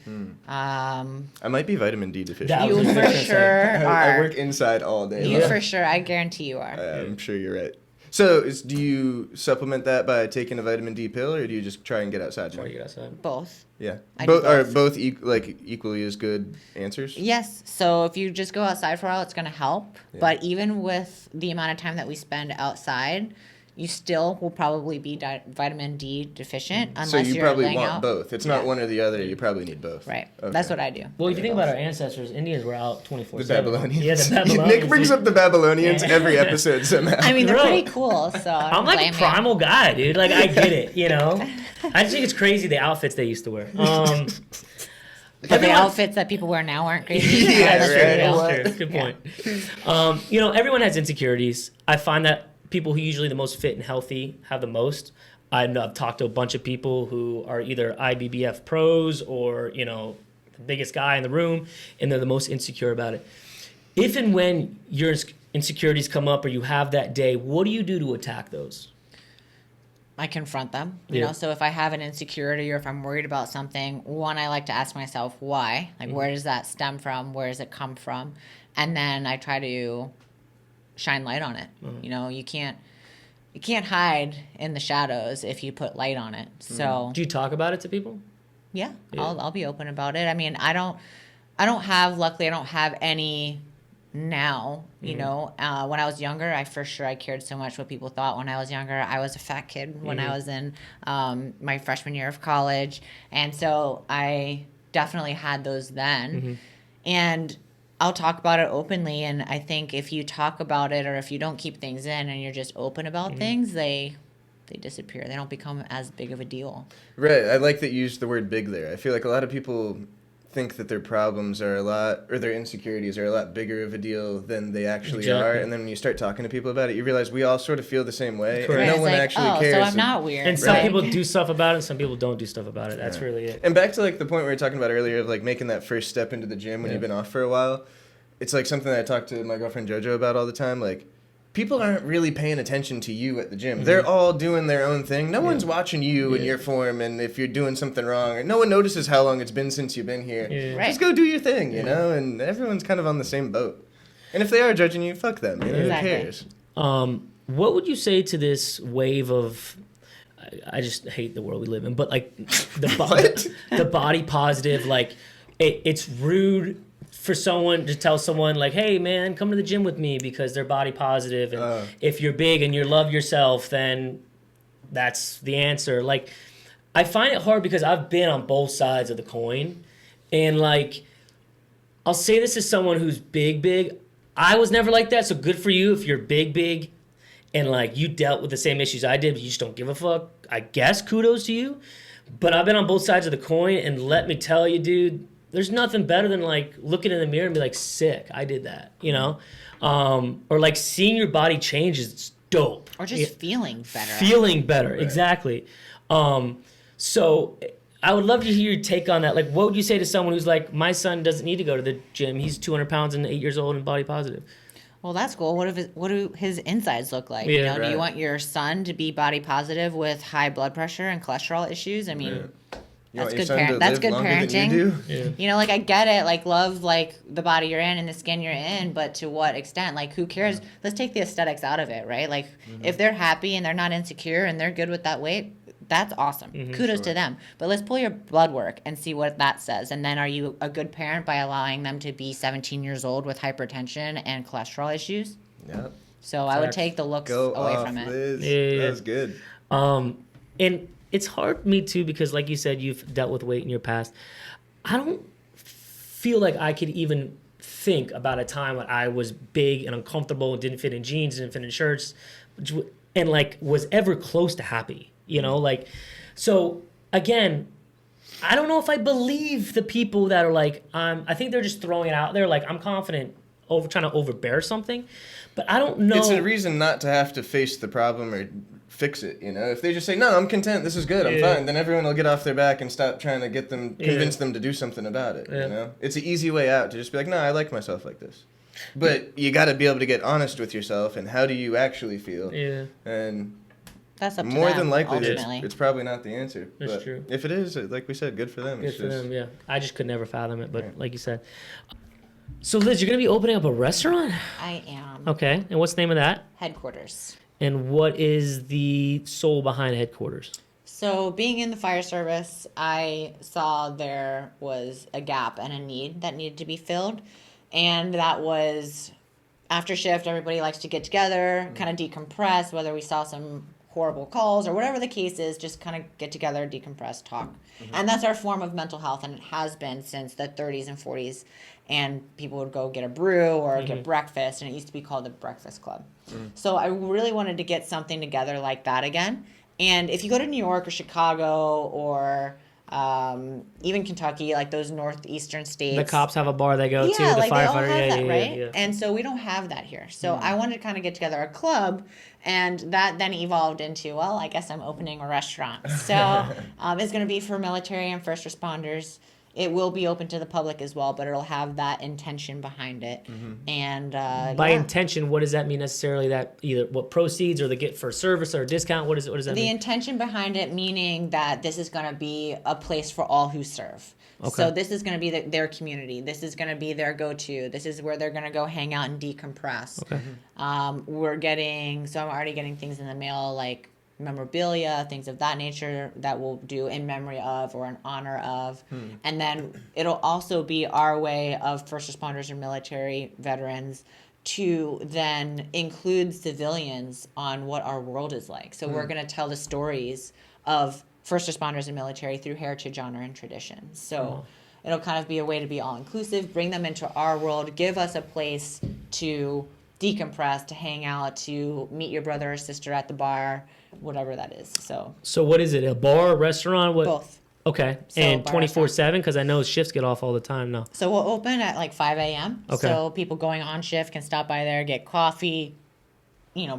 I might be vitamin D deficient. You for sure are. I work inside all day. You for sure. I guarantee you are. I'm sure you're right. So do you supplement that by taking a vitamin D pill, or do you just try and get outside? Try to get outside. Both. Yeah. I do Are both. both equally as good answers? Yes. So if you just go outside for a while, it's going to help. Yeah. But even with the amount of time that we spend outside, you still will probably be vitamin D deficient unless So you you're probably laying want out. both. It's not one or the other. You probably need both. Right. Okay. That's what I do. Well, if you think about our ancestors, Indians were out 24/7. The Babylonians. Yeah, the Babylonians. Nick brings up the Babylonians Yeah. every episode somehow. I mean, they're Bro. pretty cool. So I'm like a primal guy, dude. Like, I get it, you know? I just think it's crazy the outfits they used to wear. But the everyone- outfits that people wear now aren't crazy. Yeah, That's right. true. That's good point. You know, everyone has insecurities. I find that people who are usually the most fit and healthy have the most. I've talked to a bunch of people who are either IBBF pros or, you know, the biggest guy in the room, and they're the most insecure about it. If and when your insecurities come up or you have that day, what do you do to attack those? I confront them, you Yeah. know. So if I have an insecurity or if I'm worried about something, one, I like to ask myself why. Like, where does that stem from? Where does it come from? And then I try to shine light on it. You know, you can't hide in the shadows if you put light on it. So Do you talk about it to people? yeah, Yeah. I'll be open about it. I mean, luckily I don't have any now, you know. When I was younger, I cared so much what people thought. When I was younger, I was a fat kid when I was in my freshman year of college, and so I definitely had those then. And I'll talk about it openly, and I think if you talk about it or if you don't keep things in and you're just open about things, they disappear. They don't become as big of a deal. Right. I like that you used the word big there. I feel like a lot of people think that their problems are their insecurities are a lot bigger of a deal than they actually Exactly. are. And then when you start talking to people about it, you realize we all sort of feel the same way. Correct. And no It's one like, actually oh, cares. so I'm not weird. And some Right. people do stuff about it, and some people don't do stuff about it. That's really it. And back to like the point we were talking about earlier of like making that first step into the gym when Yeah. you've been off for a while. It's like something that I talk to my girlfriend JoJo about all the time. Like, people aren't really paying attention to you at the gym. They're all doing their own thing. No one's watching you and your form and if you're doing something wrong. Or no one notices how long it's been since you've been here. Yeah. Right. Just go do your thing, you know? And everyone's kind of on the same boat. And if they are judging you, fuck them. You know? Exactly. Who cares? What would you say to this wave of? I just hate the world we live in, but like the body positive, like it's rude for someone to tell someone like, hey man, come to the gym with me because they're body positive, and if you're big and you love yourself, then that's the answer. Like, I find it hard because I've been on both sides of the coin, and like, I'll say this as someone who's big. I was never like that, so good for you if you're big, and like you dealt with the same issues I did, but you just don't give a fuck. I guess kudos to you, but I've been on both sides of the coin, and let me tell you, dude, there's nothing better than like looking in the mirror and be like, sick, I did that, you know, or like seeing your body change is dope, Or just feeling better. feeling better, exactly. So I would love to hear your take on that. Like, what would you say to someone who's like, my son doesn't need to go to the gym. He's 200 pounds and 8 years old and body positive. Well, that's cool. What do his insides look like? Yeah. You know, do Right. you want your son to be body positive with high blood pressure and cholesterol issues? I mean, You want that's your good son to That's live good longer than parenting. you do? Yeah. You know, like I get it, like love like the body you're in and the skin you're in, but to what extent? Like who cares? Let's take the aesthetics out of it, right? Like if they're happy and they're not insecure and they're good with that weight, that's awesome. Kudos to them. But let's pull your blood work and see what that says. And then are you a good parent by allowing them to be 17 years old with hypertension and cholesterol issues? Yep. So I would Facts. take the looks Go away off, from it. Liz. Yeah. That was good. And it's hard for me too, because like you said, you've dealt with weight in your past. I don't feel like I could even think about a time when I was big and uncomfortable and didn't fit in jeans, didn't fit in shirts, and like was ever close to happy, you know? Like, so again, I don't know if I believe the people that are like, I think they're just throwing it out there. Like, I'm confident trying to overbear something, but I don't know. It's a reason not to have to face the problem or fix it, you know? If they just say, no, I'm content, this is good, I'm Yeah. fine, then everyone will get off their back and stop trying to convince them to do something about it, Yeah. you know? It's an easy way out to just be like, no, I like myself like this. But you got to be able to get honest with yourself and how do you actually feel? Yeah. And That's up to more them, than likely, ultimately. it's probably not the answer. That's but true. If it is, like we said, good for them. Good It's for just- them, yeah. I just could never fathom it, but Yeah. like you said. So Liz, you're gonna be opening up a restaurant? I am. Okay, and what's the name of that? Headquarters. And what is the soul behind headquarters? So being in the fire service, I saw there was a gap and a need that needed to be filled. And that was after shift, everybody likes to get together, kind of decompress, whether we saw some horrible calls or whatever the case is, just kind of get together, decompress, talk. And that's our form of mental health, and it has been since the 30s and 40s. And people would go get a brew or get breakfast, and it used to be called the Breakfast Club. So I really wanted to get something together like that again. And if you go to New York or Chicago or even Kentucky, like those northeastern states. The cops have a bar they go to, the like they all firefighter. have that, right? And so we don't have that here. So I wanted to kind of get together a club, and that then evolved into, well, I guess I'm opening a restaurant. So it's going to be for military and first responders. It will be open to the public as well, but it'll have that intention behind it. And by intention, what does that mean necessarily? That either what proceeds or the get for service or a discount? What does that mean? The intention behind it meaning that this is going to be a place for all who serve. Okay. So this is going to be their community. This is going to be their go-to. This is where they're going to go hang out and decompress. Okay. I'm already getting things in the mail like memorabilia, things of that nature that we'll do in memory of or in honor of. And then it'll also be our way of first responders and military veterans to then include civilians on what our world is like. So we're going to tell the stories of first responders and military through heritage, honor, and tradition. So it'll kind of be a way to be all-inclusive, bring them into our world, give us a place to decompress, to hang out, to meet your brother or sister at the bar, whatever that is. So what is it? A bar, a restaurant? What? both. Okay. So And bar, 24/7, because I know shifts get off all the time now. So we'll open at like 5 a.m. Okay. So people going on shift can stop by there, get coffee,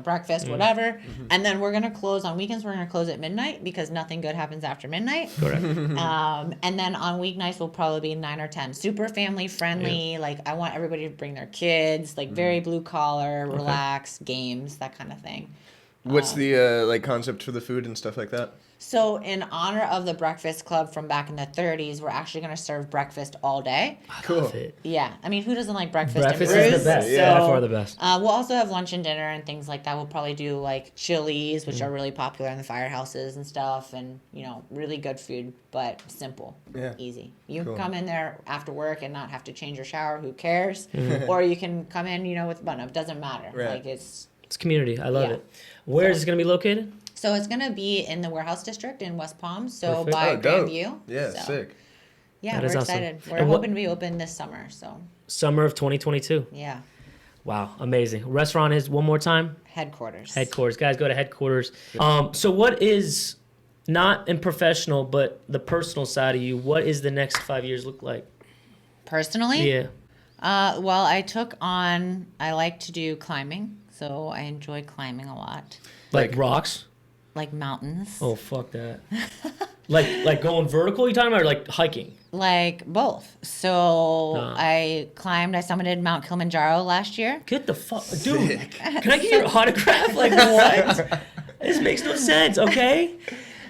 breakfast, whatever. And then we're going to close on weekends. We're going to close at midnight because nothing good happens after midnight. Correct. And then on weeknights will probably be 9 or 10. Super family friendly. Like I want everybody to bring their kids, like very blue collar, relax, games, that kind of thing. What's the concept for the food and stuff like that? So in honor of the Breakfast Club from back in the 30s, we're actually going to serve breakfast all day. Cool. Love it. Yeah. I mean, who doesn't like breakfast? Breakfast and brews? is the best. Yeah. By far the best. We'll also have lunch and dinner and things like that. We'll probably do like chilies, which are really popular in the firehouses and stuff, and really good food, but simple, easy. You can come in there after work and not have to change your shower. Who cares? Or you can come in, with a button-up. Doesn't matter. Right. Like it's community. I love it. Where is it going to be located? So it's going to be in the warehouse district in West Palm, so Perfect. by dope. Grandview. Yeah, So, sick. Yeah, That we're is awesome. excited. We're And what- hoping to be open this summer. So Summer of 2022. yeah, Wow, amazing. Restaurant is one more time. headquarters. Headquarters. Guys, go to headquarters. So what is, not in professional, but the personal side of you, what is the next 5 years look like? Personally, Yeah. well, I like to do climbing, so I enjoy climbing a lot, Like rocks? like mountains, Oh, fuck that. like going vertical, you talking about, or like hiking? like both. So Nah. I summited Mount Kilimanjaro last year. Get the fuck, dude. Can I get your autograph? Like what? This makes no sense. Okay.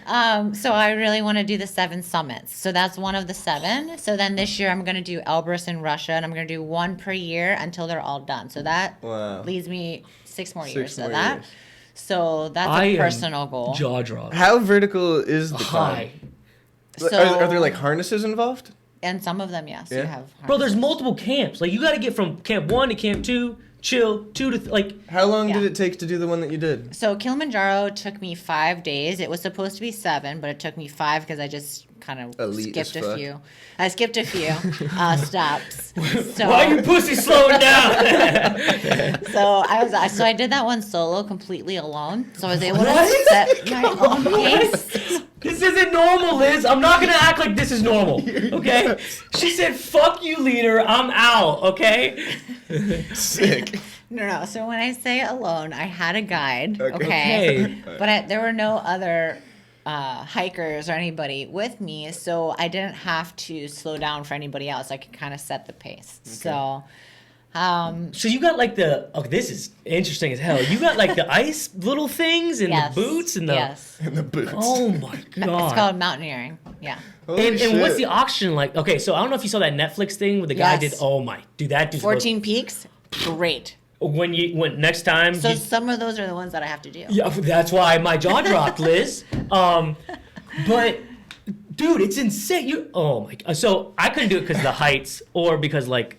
So I really want to do the 7 summits. So that's one of the 7. So then this year I'm going to do Elbrus in Russia, and I'm going to do 1 per year until they're all done. So that leaves me 6 more years. more So that. years. So that's I a am personal goal. Jaw drop. How vertical is the High. climb? So, Are there like harnesses involved? and some of them, yes, you Yeah. have. Bro, there's harnesses. multiple camps. Like you got to get from camp 1 to camp 2, chill, 2 to like. How long Yeah. did it take to do the one that you did? So Kilimanjaro took me 5 days. It was supposed to be 7, but it took me 5 because I just kind of Elite as skipped a fuck. few. I skipped a few stops. So Why are you pussy slowing down? So I did that one solo, completely alone. So I was able to What? set my own pace. This isn't normal, Liz. I'm not gonna act like this is normal. Okay? She said, "Fuck you, leader. I'm out." Okay? Sick. No. So when I say alone, I had a guide. Okay. Okay. But there were no other hikers or anybody with me, so I didn't have to slow down for anybody else. I could kind of set the pace. So. So you got like this is interesting as hell. You got like the ice little things and Yes. the boots and the. Yes. And the boots. Oh my god. It's called mountaineering. Yeah. Holy And what's shit. the oxygen like? Okay, so I don't know if you saw that Netflix thing where the guy Yes. did. Oh my, dude, that dude's 14 peaks. Great. when next time. So some of those are the ones that I have to do. Yeah, that's why my jaw dropped, Liz. But dude, it's insane. Oh my god. So I couldn't do it because of the heights, or because like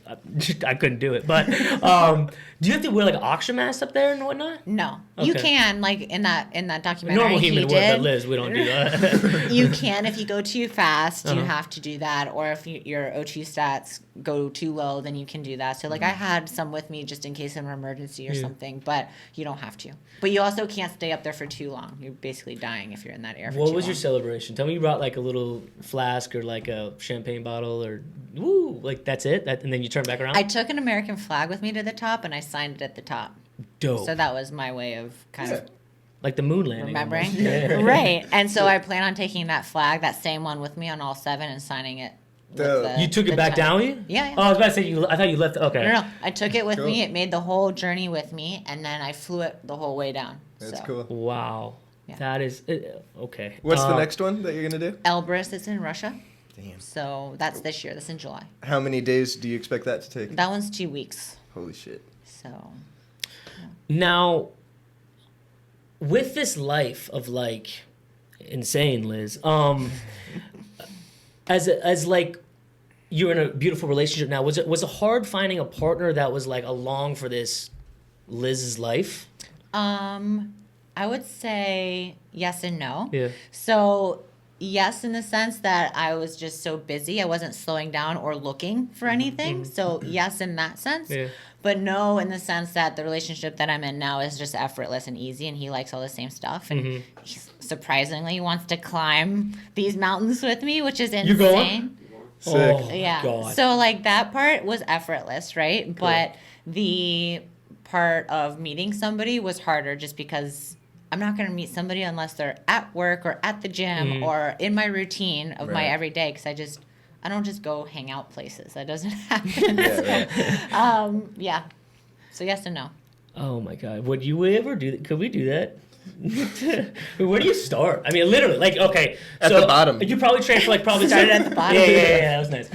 I couldn't do it. But do you have to wear like an oxygen mask up there and whatnot? No, Okay. you can, like in that documentary. Normal human he would, did. but Liz, we don't do that. You can if you go too fast, you Uh-huh. have to do that, or if your O2 stats go too low, then you can do that. So like I had some with me just in case of an emergency or something, but you don't have to. But you also can't stay up there for too long. You're basically dying if you're in that air for What too was long. your celebration? Tell me you brought like a little flask or like a champagne bottle or woo, like that's it? And then you turn back around? I took an American flag with me to the top and I signed it at the top. Dope. So that was my way of kind of like the moon landing. remembering. almost. Yeah. Right. And so I plan on taking that flag, that same one with me on all 7 and signing it. with Dope. the- You took the it back time. down with you? Yeah, yeah. Oh, I was about to say, I thought you left. Okay. No, I took it with Cool. me. It made the whole journey with me, and then I flew it the whole way down. That's So, cool. Wow. Yeah. That is, okay. What's the next one that you're gonna do? Elbrus is in Russia, Damn. so that's this year. That's in July. How many days do you expect that to take? That one's 2 weeks. Holy shit. So Now, with this life of like insane, Liz, as like you're in a beautiful relationship now, was it hard finding a partner that was like along for this Liz's life? I would say yes and no. Yeah. So yes, in the sense that I was just so busy, I wasn't slowing down or looking for anything. So yes, in that sense. Yeah. But no, in the sense that the relationship that I'm in now is just effortless and easy, and he likes all the same stuff. And he surprisingly wants to climb these mountains with me, which is insane. You going? Sick. Oh, Yeah. God. So like that part was effortless, right? But the part of meeting somebody was harder just because I'm not going to meet somebody unless they're at work or at the gym or in my routine of my Right. everyday, because I don't just go hang out places. That doesn't happen. Yeah, right. Yeah. So yes and no. Oh my God. Would you ever do that? Could we do that? Where do you start? I mean, literally, like, okay. At the bottom. You probably trained for like probably Started at the bottom. Yeah, that was nice.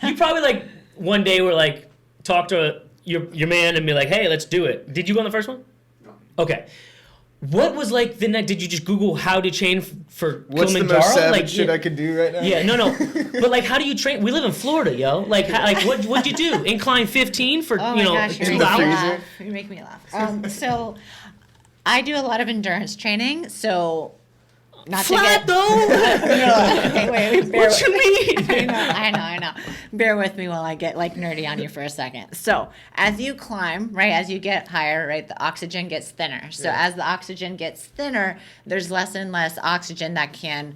You probably like one day were like, talk to your man and be like, hey, let's do it. Did you go on the first one? No. Okay. What was like the next? Did you just Google how to train for What's the Kilimanjaro? most savage Like, shit I could do right now? yeah, no. But like, how do you train? We live in Florida, yo. Like, what'd you do? Incline 15 for Oh my gosh, you're 2 making me hours? laugh. You make me laugh. So I do a lot of endurance training. So not Flat to get though. no, wait, bear What you mean? I know. Bear with me while I get like nerdy on you for a second. So as you climb, right, as you get higher, right, the oxygen gets thinner. So as the oxygen gets thinner, there's less and less oxygen that can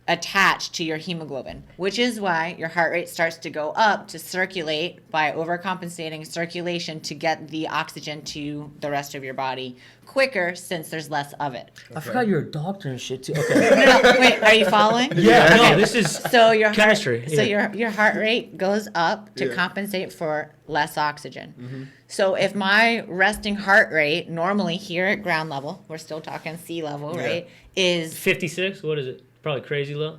attach to your hemoglobin, which is why your heart rate starts to go up to circulate by overcompensating circulation to get the oxygen to the rest of your body quicker, since there's less of it. I forgot you're a doctor and shit too. Okay. No, wait, are you following? Yeah, no, this is So your chemistry. Heart, so yeah. your heart rate goes up to Yeah. compensate for less oxygen. So if my resting heart rate normally here at ground level, we're still talking sea level, Yeah. right, is 56. What is it? Probably crazy low.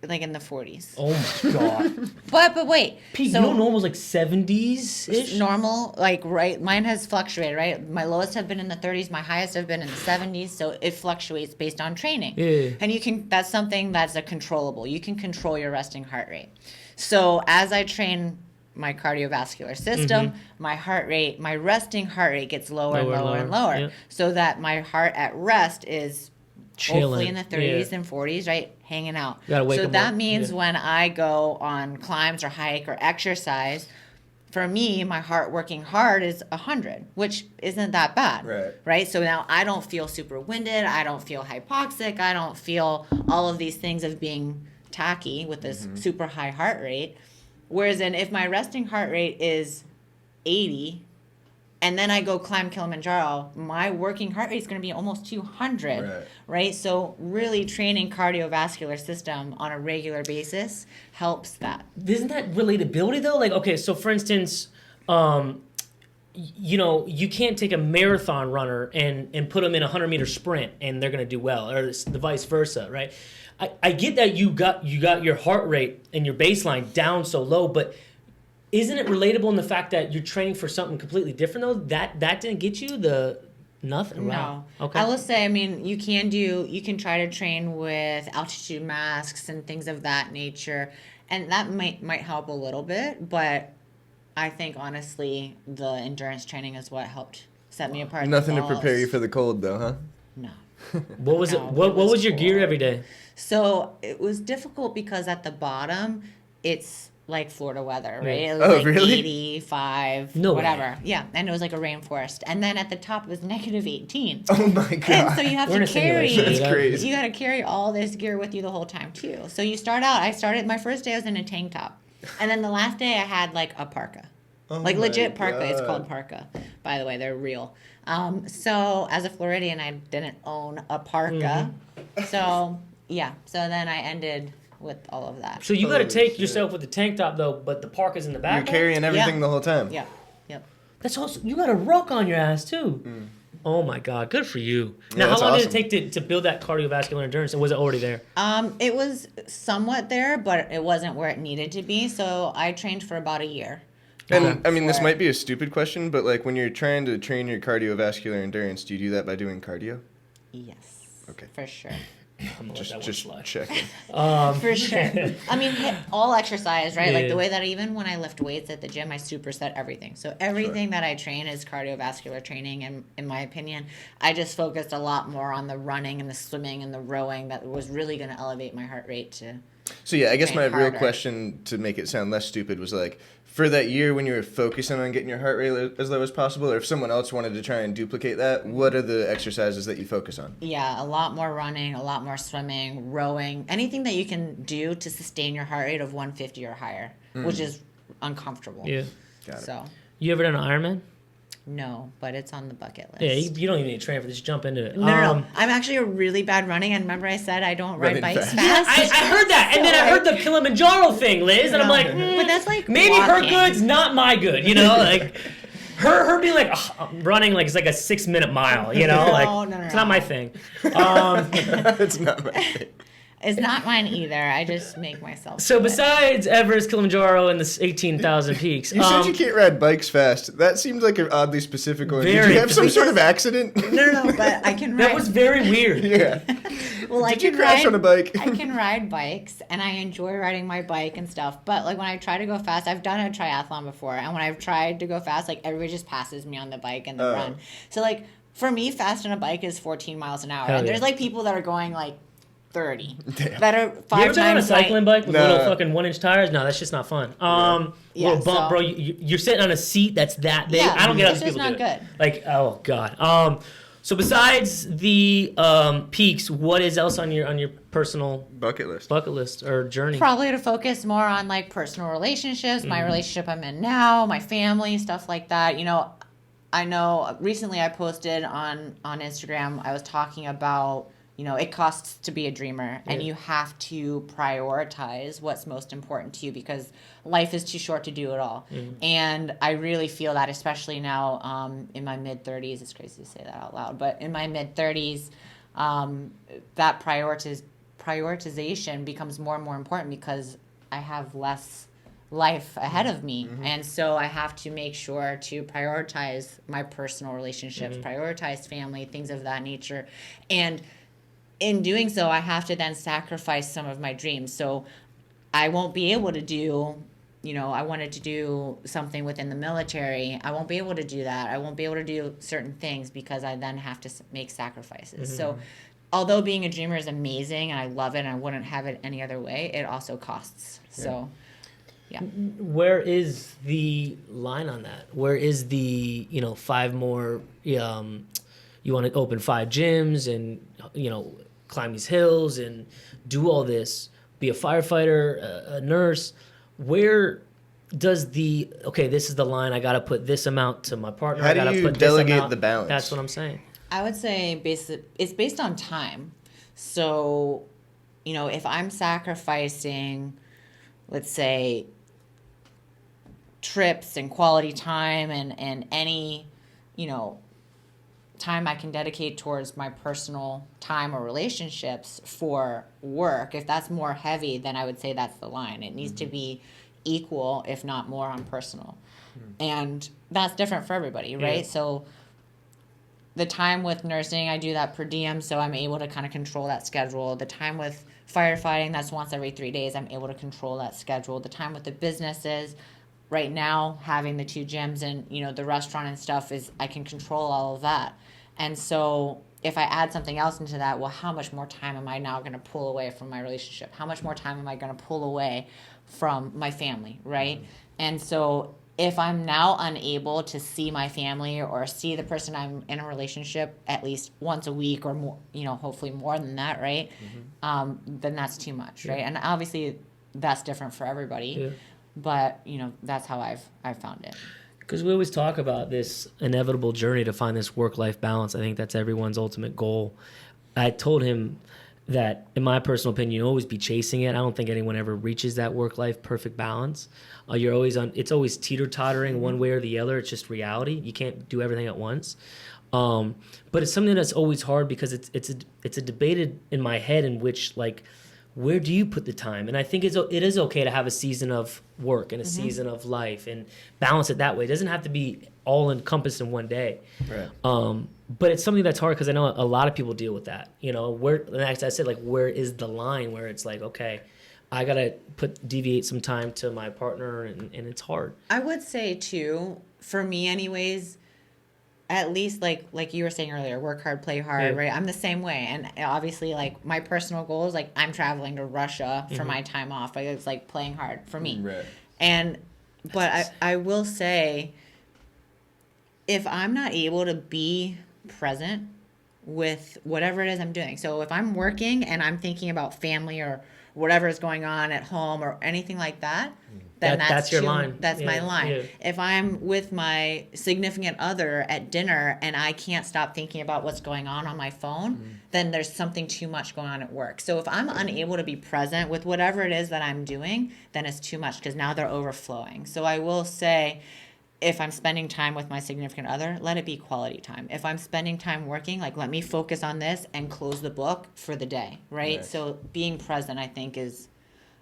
like in the 40s. Oh my God. But wait, Pete, so you know normal's like 70s ish. normal, like, right, mine has fluctuated, right? My lowest have been in the 30s, my highest have been in the 70s, so it fluctuates based on training. Yeah. And that's something that's a controllable. You can control your resting heart rate. So as I train my cardiovascular system, my heart rate, my resting heart rate gets lower and Lower and lower and lower, lower, yeah. so that my heart at rest is hopefully in the 30s yeah. and 40s, right, hanging out. Gotta wake So 'em that up, means yeah. when I go on climbs or hike or exercise, for me, my heart working hard is 100, which isn't that bad. Right. So now I don't feel super winded. I don't feel hypoxic. I don't feel all of these things of being tacky with this super high heart rate. Whereas if my resting heart rate is 80, and then I go climb Kilimanjaro, my working heart rate is going to be almost 200, right? So really training cardiovascular system on a regular basis helps that. Isn't that relatability though? Like, okay, so for instance, you know, you can't take a marathon runner and put them in a 100-meter sprint and they're gonna do well, or the vice versa, right? I get that you got your heart rate and your baseline down so low, but isn't it relatable in the fact that you're training for something completely different though? That didn't get you the nothing. Wow. No. Okay. I will say, I mean, you can try to train with altitude masks and things of that nature, and that might help a little bit, but I think honestly the endurance training is what helped set me apart. Nothing to prepare you for the cold though, huh? No. What was it? What was your gear every day? So it was difficult because at the bottom it's like Florida weather, right? Yeah. It was like really? 85, No whatever. way. Yeah, and it was like a rainforest. And then at the top it was negative 18. Oh my god. And so you have We're in to a carry, simulation. That's crazy. you got to carry all this gear with you the whole time too. So you I started, my first day I was in a tank top. And then the last day I had like a parka. Oh Like my legit parka. It's God. called parka. By the way, they're real. So as a Floridian, I didn't own a parka. So yeah. So then I ended with all of that. So you got to Holy take shit. yourself with the tank top though, but the parka's in the back. You're carrying everything Yeah. the whole time. Yeah. Yep. That's also you got a ruck on your ass too. Oh my god, good for you. Yeah, Now, how that's long awesome. did it take to build that cardiovascular endurance, or was it already there? It was somewhat there, but it wasn't where it needed to be. So I trained for about a year. And I mean, this for- might be a stupid question, but like when you're trying to train your cardiovascular endurance, do you do that by doing cardio? Yes. Okay. For sure. I'm gonna let that one Just slide. checking. For sure. I mean, all exercise, right? Like Yeah. the way that even when I lift weights at the gym, I superset everything. So everything that I train is cardiovascular training, and in my opinion, I just focused a lot more on the running and the swimming and the rowing that was really going to elevate my heart rate to. So yeah, I guess my Train real harder. question, to make it sound less stupid, was like, for that year when you were focusing on getting your heart rate as low as possible, or if someone else wanted to try and duplicate that, what are the exercises that you focus on? Yeah, a lot more running, a lot more swimming, rowing, anything that you can do to sustain your heart rate of 150 or higher, which is uncomfortable. Yeah. Got it. So, You ever done an Ironman? no, but it's on the bucket list. Yeah, you don't even need to train for this. Jump into it. No. I'm actually a really bad running, and remember I said I don't ride Running bikes fast. fast? I heard that, and then I heard the Kilimanjaro thing, Liz, and I'm like, But that's like maybe walking. her good's not my good, you know, like her being like I'm running like it's like a 6-minute mile, you know, like No. it's not my thing. It's not my thing. It's not mine either. I just make myself. So do it. besides Everest, Kilimanjaro, and the 18,000 peaks, You said you can't ride bikes fast. That seems like an oddly specific one. Did Very you have some sort of accident? No, but I can ride. that was very weird. Yeah. well, I Did you can crash ride on a bike? I can ride bikes, and I enjoy riding my bike and stuff. But like when I try to go fast, I've done a triathlon before, and when I've tried to go fast, like everybody just passes me on the bike and the Oh. run. So like for me, fast on a bike is 14 miles an hour, Hell and yeah. there's like people that are going like 30 Damn. that are You 5 ever been on a times cycling bike with No. little fucking 1-inch tires? No, that's just not fun. Yeah, Little bump, so- bro. You're sitting on a seat that's that big. Yeah, I don't get how it's these just people do not it. good. Like, oh god. So besides the peaks, what is else on your personal Bucket list. bucket list or journey? Probably to focus more on like personal relationships, my relationship I'm in now, my family, stuff like that. You know, I know recently I posted on Instagram, I was talking about, you know, it costs to be a dreamer, and Yeah. you have to prioritize what's most important to you because life is too short to do it all. And I really feel that, especially now in my mid 30s. It's crazy to say that out loud, but in my mid 30s, that prioritization becomes more and more important because I have less life ahead of me. And so I have to make sure to prioritize my personal relationships, prioritize family, things of that nature. And in doing so, I have to then sacrifice some of my dreams. So I won't be able to do, you know, I wanted to do something within the military. I won't be able to do that. I won't be able to do certain things because I then have to make sacrifices. So although being a dreamer is amazing and I love it and I wouldn't have it any other way, it also costs. So, yeah. Where is the line on that? Where is the 5 more? You want to open 5 gyms and climb these hills and do all this, be a firefighter, a nurse. Where does this is the line, I got to put this amount to my partner. How I do gotta you put this delegate amount. the balance? That's what I'm saying. I would say it's based on time. So, if I'm sacrificing, let's say, trips and quality time and any, time I can dedicate towards my personal time or relationships for work, if that's more heavy, then I would say that's the line. It needs to be equal, if not more, on personal. And that's different for everybody, right? Yeah. So the time with nursing, I do that per diem, so I'm able to kind of control that schedule. The time with firefighting, that's once every 3 days, I'm able to control that schedule. The time with the businesses, right now, having the 2 gyms and, you know, the restaurant and stuff, is I can control all of that. And so if I add something else into that, well, how much more time am I now going to pull away from my relationship? How much more time am I going to pull away from my family, right? And so if I'm now unable to see my family or see the person I'm in a relationship at least once a week or more, you know, hopefully more than that, right? Then that's too much, right? And obviously that's different for everybody. Yeah. But, you know, that's how I've found it. Because we always talk about this inevitable journey to find this work-life balance. I think that's everyone's ultimate goal. I told him that, in my personal opinion, you always be chasing it. I don't think anyone ever reaches that work-life perfect balance. You're always it's always teeter-tottering one way or the other. It's just reality. You can't do everything at once. But it's something that's always hard because it's a debated in my head in which, like, where do you put the time? And I think it is okay to have a season of work and a season of life and balance it that way. It doesn't have to be all encompassed in one day. Right. But it's something that's hard because I know a lot of people deal with that. You know, as I said, like, where is the line where it's like, okay, I got to deviate some time to my partner, and it's hard. I would say, too, for me anyways, at least like you were saying earlier, work hard, play hard, right? I'm the same way. And obviously, like, my personal goal is, like, I'm traveling to Russia for my time off. Like, it's like playing hard for me. Right. But I will say, if I'm not able to be present with whatever it is I'm doing. So if I'm working and I'm thinking about family or whatever is going on at home or anything like that, then that's your line. That's my line. Yeah. If I'm with my significant other at dinner and I can't stop thinking about what's going on my phone, then there's something too much going on at work. So if I'm unable to be present with whatever it is that I'm doing, then it's too much because now they're overflowing. So I will say, if I'm spending time with my significant other, let it be quality time. If I'm spending time working, like, let me focus on this and close the book for the day, right? Right. So being present, I think, is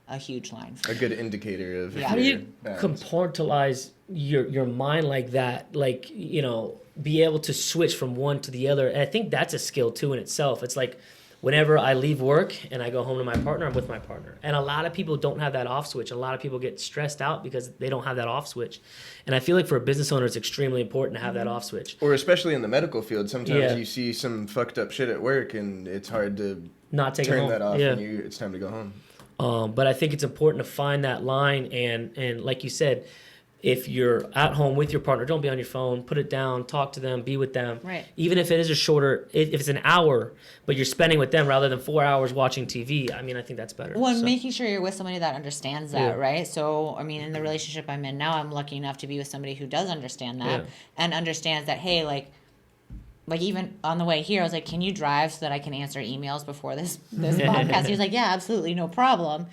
a huge line. A good indicator of. Yeah. How do you balance. compartmentalize your mind like that? Like, you know, be able to switch from one to the other. And I think that's a skill too in itself. It's like, whenever I leave work and I go home to my partner, I'm with my partner. And a lot of people don't have that off switch. A lot of people get stressed out because they don't have that off switch. And I feel like for a business owner, it's extremely important to have that off switch. Or especially in the medical field, sometimes Yeah. you see some fucked up shit at work and it's hard to Not take it turn home. that off Yeah. and it's time to go home. But I think it's important to find that line. And like you said, if you're at home with your partner, don't be on your phone. Put it down. Talk to them. Be with them. Right. Even if it is a shorter, if it's an hour, but you're spending with them rather than 4 hours watching TV. I mean, I think that's better. Well, and So- making sure you're with somebody that understands that, Yeah. right? So, I mean, in the relationship I'm in now, I'm lucky enough to be with somebody who does understand that Yeah. and understands that, hey, like even on the way here, I was like, can you drive so that I can answer emails before this podcast? He was like, yeah, absolutely, no problem.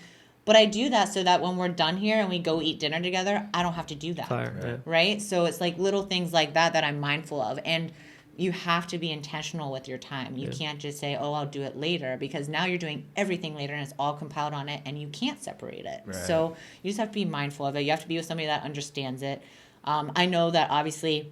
But I do that so that when we're done here and we go eat dinner together, I don't have to do that. Fire, yeah. Right? So it's like little things like that I'm mindful of. And you have to be intentional with your time. You can't just say, oh, I'll do it later, because now you're doing everything later and it's all compiled on it and you can't separate it. Right. So you just have to be mindful of it. You have to be with somebody that understands it. I know that obviously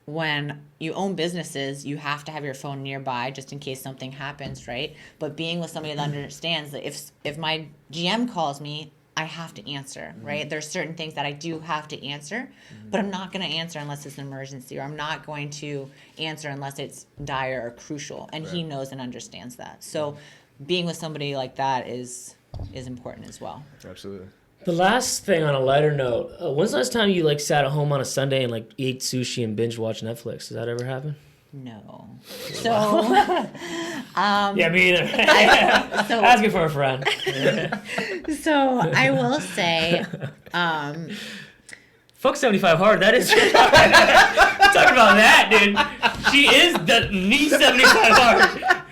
when you own businesses, you have to have your phone nearby just in case something happens, right? But being with somebody that understands that if my GM calls me, I have to answer, right? There's certain things that I do have to answer, but I'm not going to answer unless it's an emergency, or I'm not going to answer unless it's dire or crucial. And he knows and understands that. So being with somebody like that is important as well. Absolutely. The last thing on a lighter note, when's the last time you like sat at home on a Sunday and like ate sushi and binge watch Netflix? Does that ever happen? No. So, Yeah, me either. so Asking for a friend. So I will say, Fuck 75 hard. That is talking about that, dude. She is me 75 hard.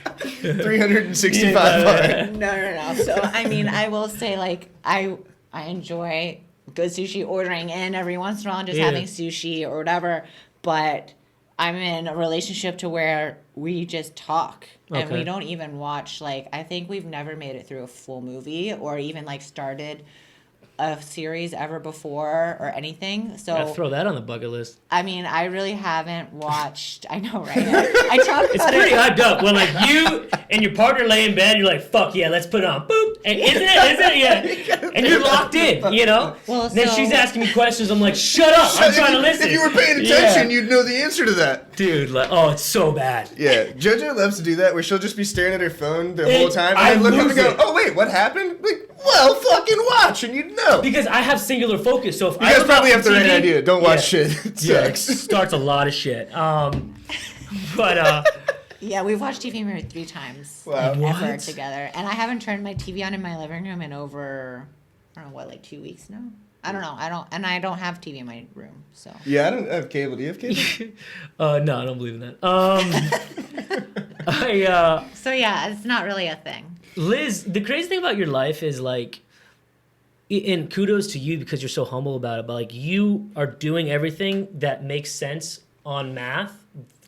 365 Yeah. hard. no. So I mean, I will say, like, I enjoy good sushi, ordering in every once in a while and just Yeah. having sushi or whatever. But I'm in a relationship to where we just talk and Okay. we don't even watch. Like, I think we've never made it through a full movie or even like started a series ever before or anything. So Gotta throw that on the bucket list. I mean, I really haven't watched. I know, right? I talk about It's pretty hyped up when like you and your partner lay in bed. You're like, "Fuck yeah, let's put it on." Boop, and isn't it? Yeah, and you're locked in. You know. Well, then so- she's asking me questions. I'm like, "Shut up! I'm trying to listen." If you were paying attention, you'd know the answer to that. Dude, like, oh, it's so bad. Yeah, JoJo loves to do that, where she'll just be staring at her phone the whole time, and I then look up and lose go, it. "Oh wait, what happened?" Like, well, fucking watch, and you'd know. Because I have singular focus, so if You I guys look probably up have the right TV idea. Don't watch yeah. shit. It Yeah, it sucks. starts a lot of shit. But Yeah, we've watched TV maybe 3 times Wow. ever What? together, and I haven't turned my TV on in my living room in over, I don't know what, like 2 weeks now. I don't know. I don't have TV in my room, so. Yeah, I don't have cable. Do you have cable? no, I don't believe in that. So yeah, it's not really a thing. Liz, the crazy thing about your life is like, and kudos to you because you're so humble about it, but like you are doing everything that makes sense on math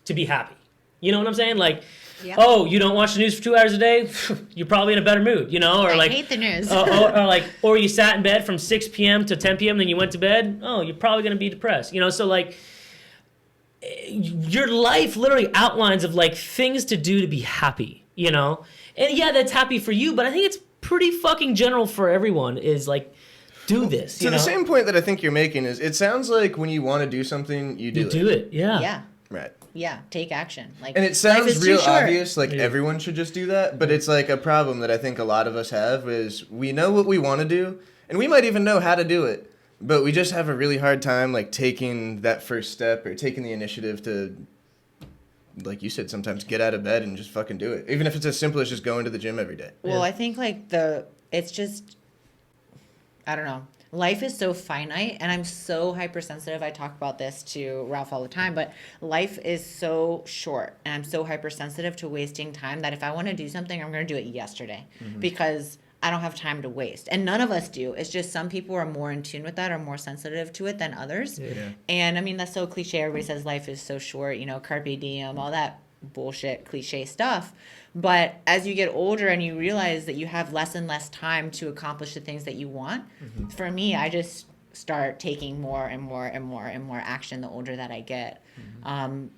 to be happy. You know what I'm saying? Like, Yep. oh, you don't watch the news for 2 hours a day? You're probably in a better mood, you know? Or I like, hate the news. or you sat in bed from 6 p.m. to 10 p.m. then you went to bed. Oh, you're probably going to be depressed, you know? So like, your life literally outlines of like things to do to be happy, you know? And yeah, that's happy for you, but I think it's pretty fucking general for everyone is like, do this, To you know? the same point that I think you're making is, it sounds like when you want to do something, you do You it. do it, yeah. Yeah, Right. yeah. Take action. Like, And it life sounds is too real short. obvious, like Yeah. everyone should just do that, but it's like a problem that I think a lot of us have is we know what we want to do, and we might even know how to do it, but we just have a really hard time like taking that first step or taking the initiative to, like you said, sometimes get out of bed and just fucking do it. Even if it's as simple as just going to the gym every day. Well, Yeah. I think like it's just, I don't know. Life is so finite, and I'm so hypersensitive. I talk about this to Ralph all the time, but life is so short, and I'm so hypersensitive to wasting time that if I want to do something, I'm going to do it yesterday because I don't have time to waste. And none of us do. It's just some people are more in tune with that or more sensitive to it than others. Yeah. And I mean, that's so cliche. Everybody says life is so short, you know, carpe diem, all that bullshit cliche stuff. But as you get older and you realize that you have less and less time to accomplish the things that you want, for me, I just start taking more and more and more and more action the older that I get.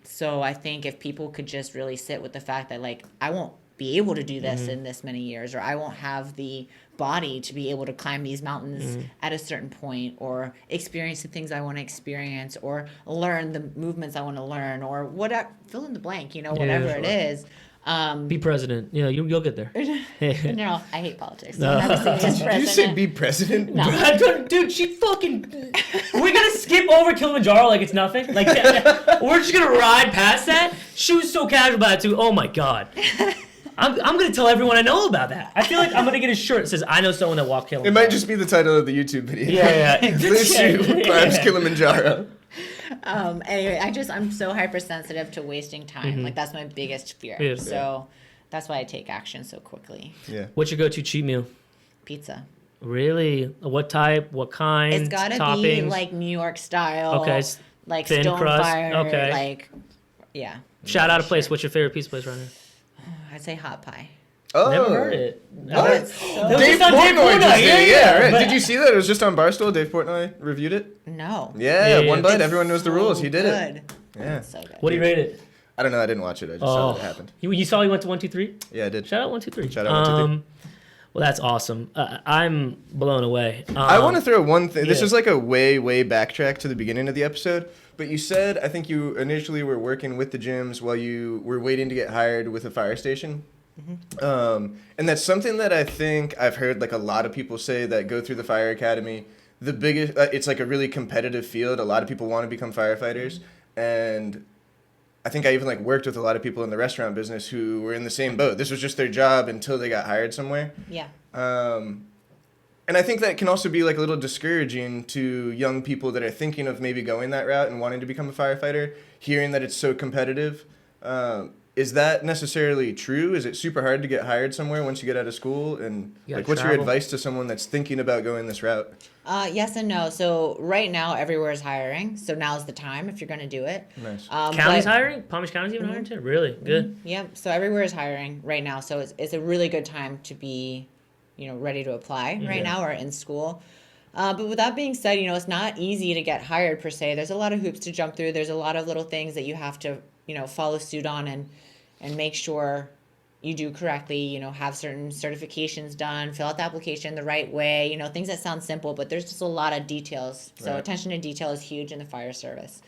So I think if people could just really sit with the fact that, like, I won't be able to do this in this many years, or I won't have the body to be able to climb these mountains at a certain point, or experience the things I want to experience, or learn the movements I want to learn, or whatever, fill in the blank, you know, whatever sure. it is. Be president. Yeah, you'll get there. No, I hate politics. No. I'm not a serious Did you say president. be president? No. Dude, she fucking. We're gonna skip over Kilimanjaro like it's nothing. Like we're just gonna ride past that. She was so casual about it too. Oh my god. I'm gonna tell everyone I know about that. I feel like I'm gonna get a shirt that says I know someone that walked Kilimanjaro. It might just be the title of the YouTube video. Yeah. Liz Suit climbs Yeah. Kilimanjaro. Anyway, I'm so hypersensitive to wasting time. Like, that's my biggest fear. Yeah. So that's why I take action so quickly. Yeah. What's your go-to cheat meal? Pizza. Really? What type? What kind? It's gotta toppings? be like New York style. Okay, Like thin stone crust, fire. okay. Like, yeah. Shout out a Sure. place. What's your favorite pizza place right now? I'd say hot pie. Oh. Never heard it. What? That was Dave just on Dave Portnoy just Portnoy, did it. yeah, Yeah, right. but- Did you see that? It was just on Barstool. Dave Portnoy reviewed it. No. Yeah, Yeah. one bite. It's Everyone knows the so rules. He did it. good. Yeah. It's so good. What do you rate it? I don't know. I didn't watch it. I just saw that it happened. You saw he went to 1, 2, 3? Yeah, I did. Shout out 1, 2, 3. Shout out 1, 2, 3. Well, that's awesome. I'm blown away. I want to throw one thing. This yeah. is like a way backtrack to the beginning of the episode. But you said, I think you initially were working with the gyms while you were waiting to get hired with a fire station. And that's something that I think I've heard like a lot of people say that go through the fire academy. The biggest, it's like a really competitive field. A lot of people want to become firefighters, and I think I even like worked with a lot of people in the restaurant business who were in the same boat. This was just their job until they got hired somewhere. Yeah. And I think that can also be like a little discouraging to young people that are thinking of maybe going that route and wanting to become a firefighter, hearing that it's so competitive. Is that necessarily true? Is it super hard to get hired somewhere once you get out of school? And You gotta like, what's your travel. advice to someone that's thinking about going this route? Yes and no. So right now, everywhere is hiring. So now's the time if you're going to do it. Nice. County's hiring? Palm Beach County's even hiring too? Really? Good. Yep. So everywhere is hiring right now. So it's a really good time to be, ready to apply right now or in school. But with that being said, it's not easy to get hired per se. There's a lot of hoops to jump through. There's a lot of little things that you have to, follow suit on and make sure you do correctly, have certain certifications done, fill out the application the right way, things that sound simple, but there's just a lot of details. So Right. attention to detail is huge in the fire service.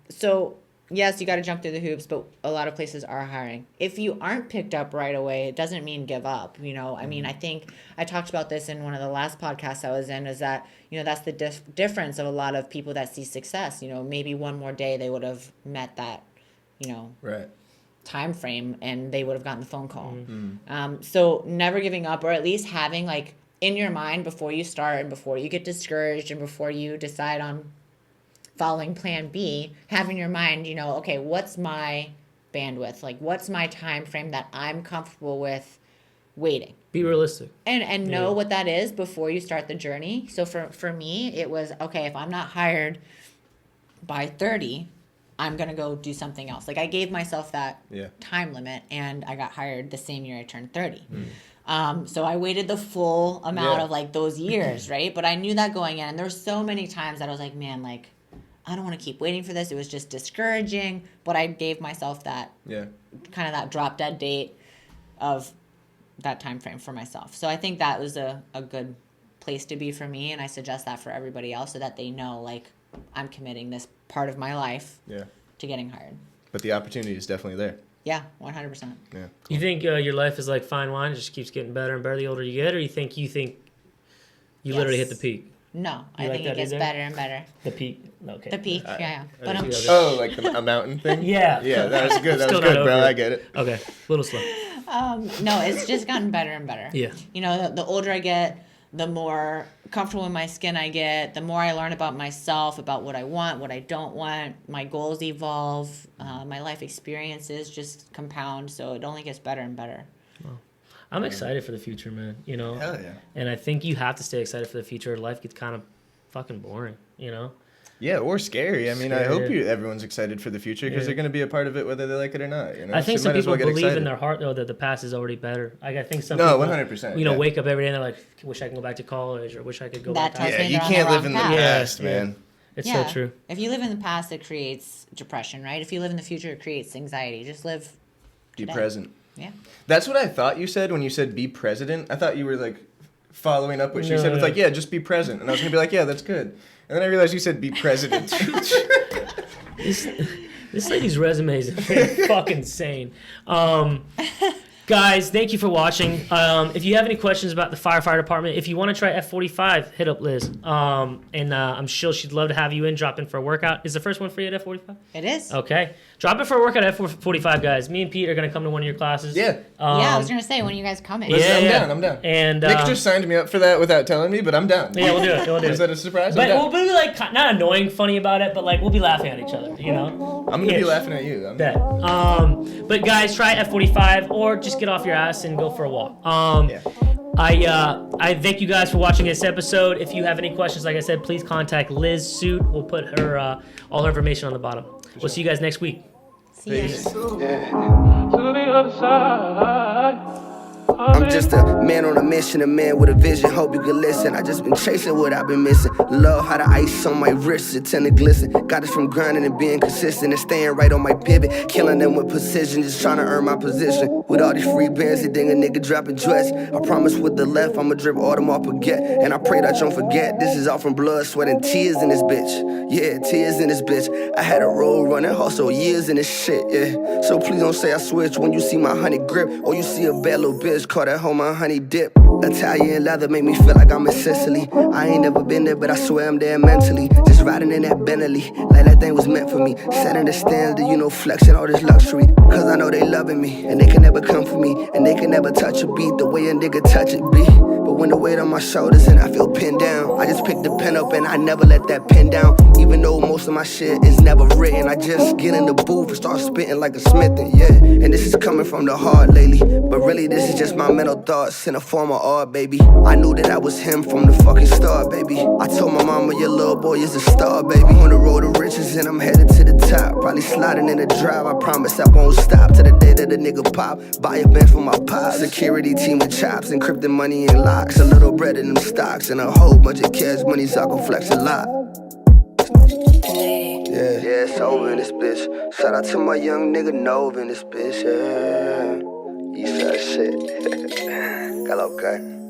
So yes, you got to jump through the hoops, but a lot of places are hiring. If you aren't picked up right away, it doesn't mean give up. I think I talked about this in one of the last podcasts I was in, is that, that's the difference of a lot of people that see success. Maybe one more day they would have met that, Right. time frame and they would have gotten the phone call. So never giving up, or at least having like in your mind before you start and before you get discouraged and before you decide on following plan B, have in your mind, okay, what's my bandwidth? Like, what's my time frame that I'm comfortable with waiting? Be realistic. And know what that is before you start the journey. So for me, it was, okay, if I'm not hired by 30, I'm going to go do something else. Like, I gave myself that time limit, and I got hired the same year I turned 30. So I waited the full amount of, like, those years, right? But I knew that going in. And there were so many times that I was like, man, like, I don't want to keep waiting for this. It was just discouraging. But I gave myself that kind of that drop dead date of that time frame for myself. So I think that was a good place to be for me. And I suggest that for everybody else so that they know, like, I'm committing this part of my life to getting hired. But the opportunity is definitely there. Yeah, 100%. Yeah. Cool. You think your life is like fine wine, it just keeps getting better and better the older you get, or you think you literally hit the peak? No, I like think it that gets either? better and better. The peak. Okay. The peak, yeah. But Like a mountain thing? Yeah. Yeah, that was good. That Still was good, not bro. over it. I get it. Okay. A little slow. no, it's just gotten better and better. Yeah. The older I get, the more comfortable in my skin I get, the more I learn about myself, about what I want, what I don't want. My goals evolve. My life experiences just compound, so it only gets better and better. I'm excited for the future, man. Hell yeah. And I think you have to stay excited for the future. Life gets kind of fucking boring, Yeah, or scary. I mean, I hope everyone's excited for the future because they're going to be a part of it whether they like it or not. I think So some might as people well get believe excited. in their heart, though, that the past is already better. I think some No, people, 100%. wake up every day and they're like, wish I could go back to college, or wish I could go That back. tells me You they're on can't the live in the wrong path. past, man. It's so true. If you live in the past, it creates depression, right? If you live in the future, it creates anxiety. Just live Be today. present. Yeah. That's what I thought you said when you said be president. I thought you were like following up what she said with like, just be present. And I was going to be like, yeah, that's good. And then I realized you said be president. This lady's resume is fucking insane. Guys, thank you for watching. If you have any questions about the firefighter department, if you want to try F45, hit up Liz. And I'm sure she'd love to have you in, drop in for a workout. Is the first one free at F45? It is. Okay. Drop in for a workout at F45, guys. Me and Pete are going to come to one of your classes. Yeah. I was going to say, when are you guys coming? Listen, I'm down. And Nick just signed me up for that without telling me, but I'm down. Yeah, we'll do it. We'll do Is it. that a surprise? But I'm down. we'll be like, not annoying, funny about it, but like we'll be laughing at each other, I'm going to be laughing at you. Bet. But guys, try F45 or just get off your ass and go for a walk. I thank you guys for watching this episode. If you have any questions, like I said, please contact Liz Suit. We'll put her all her information on the bottom. We'll see you guys next week. See ya. Peace. To the other side. I'm just a man on a mission, a man with a vision. Hope you can listen. I just been chasing what I've been missing. Love how the ice on my wrist, it tend to glisten. Got this from grinding and being consistent and staying right on my pivot. Killing them with precision, just trying to earn my position. With all these free bands, they think a nigga dropping dress. I promise with the left, I'ma drip all them off baguette. And I pray that you don't forget, this is all from blood, sweat, and tears in this bitch. Yeah, tears in this bitch. I had a road running, hustle years in this shit, yeah. So please don't say I switch when you see my honey grip. Or you see a bad little bitch. Call that hoe my honey dip. Italian leather make me feel like I'm in Sicily. I ain't never been there, but I swear I'm there mentally. Just riding in that Bentley, like that thing was meant for me. Setting the standard, flexing all this luxury. Cause I know they loving me, and they can never come for me. And they can never touch a beat the way a nigga touch it be. But when the weight on my shoulders and I feel pinned down, I just pick the pen up and I never let that pen down. Even though most of my shit is never written, I just get in the booth and start spitting like a Smithin', yeah. And this is coming from the heart lately, but really this is just my mental thoughts in a form of art, baby. I knew that I was him from the fucking start, baby. I told my mama, your little boy is a star, baby. On the road to riches and I'm headed to the top. Probably sliding in the drive, I promise I won't stop till the day that the nigga pop. Buy a bench for my pop. Security team with chops, encrypted money and locks. box, a little bread in them stocks, and a whole bunch of cash money so I can flex a lot. Yeah, it's over in this bitch. Shout out to my young nigga Nova in this bitch, yeah. Eastside shit. Hello, okay.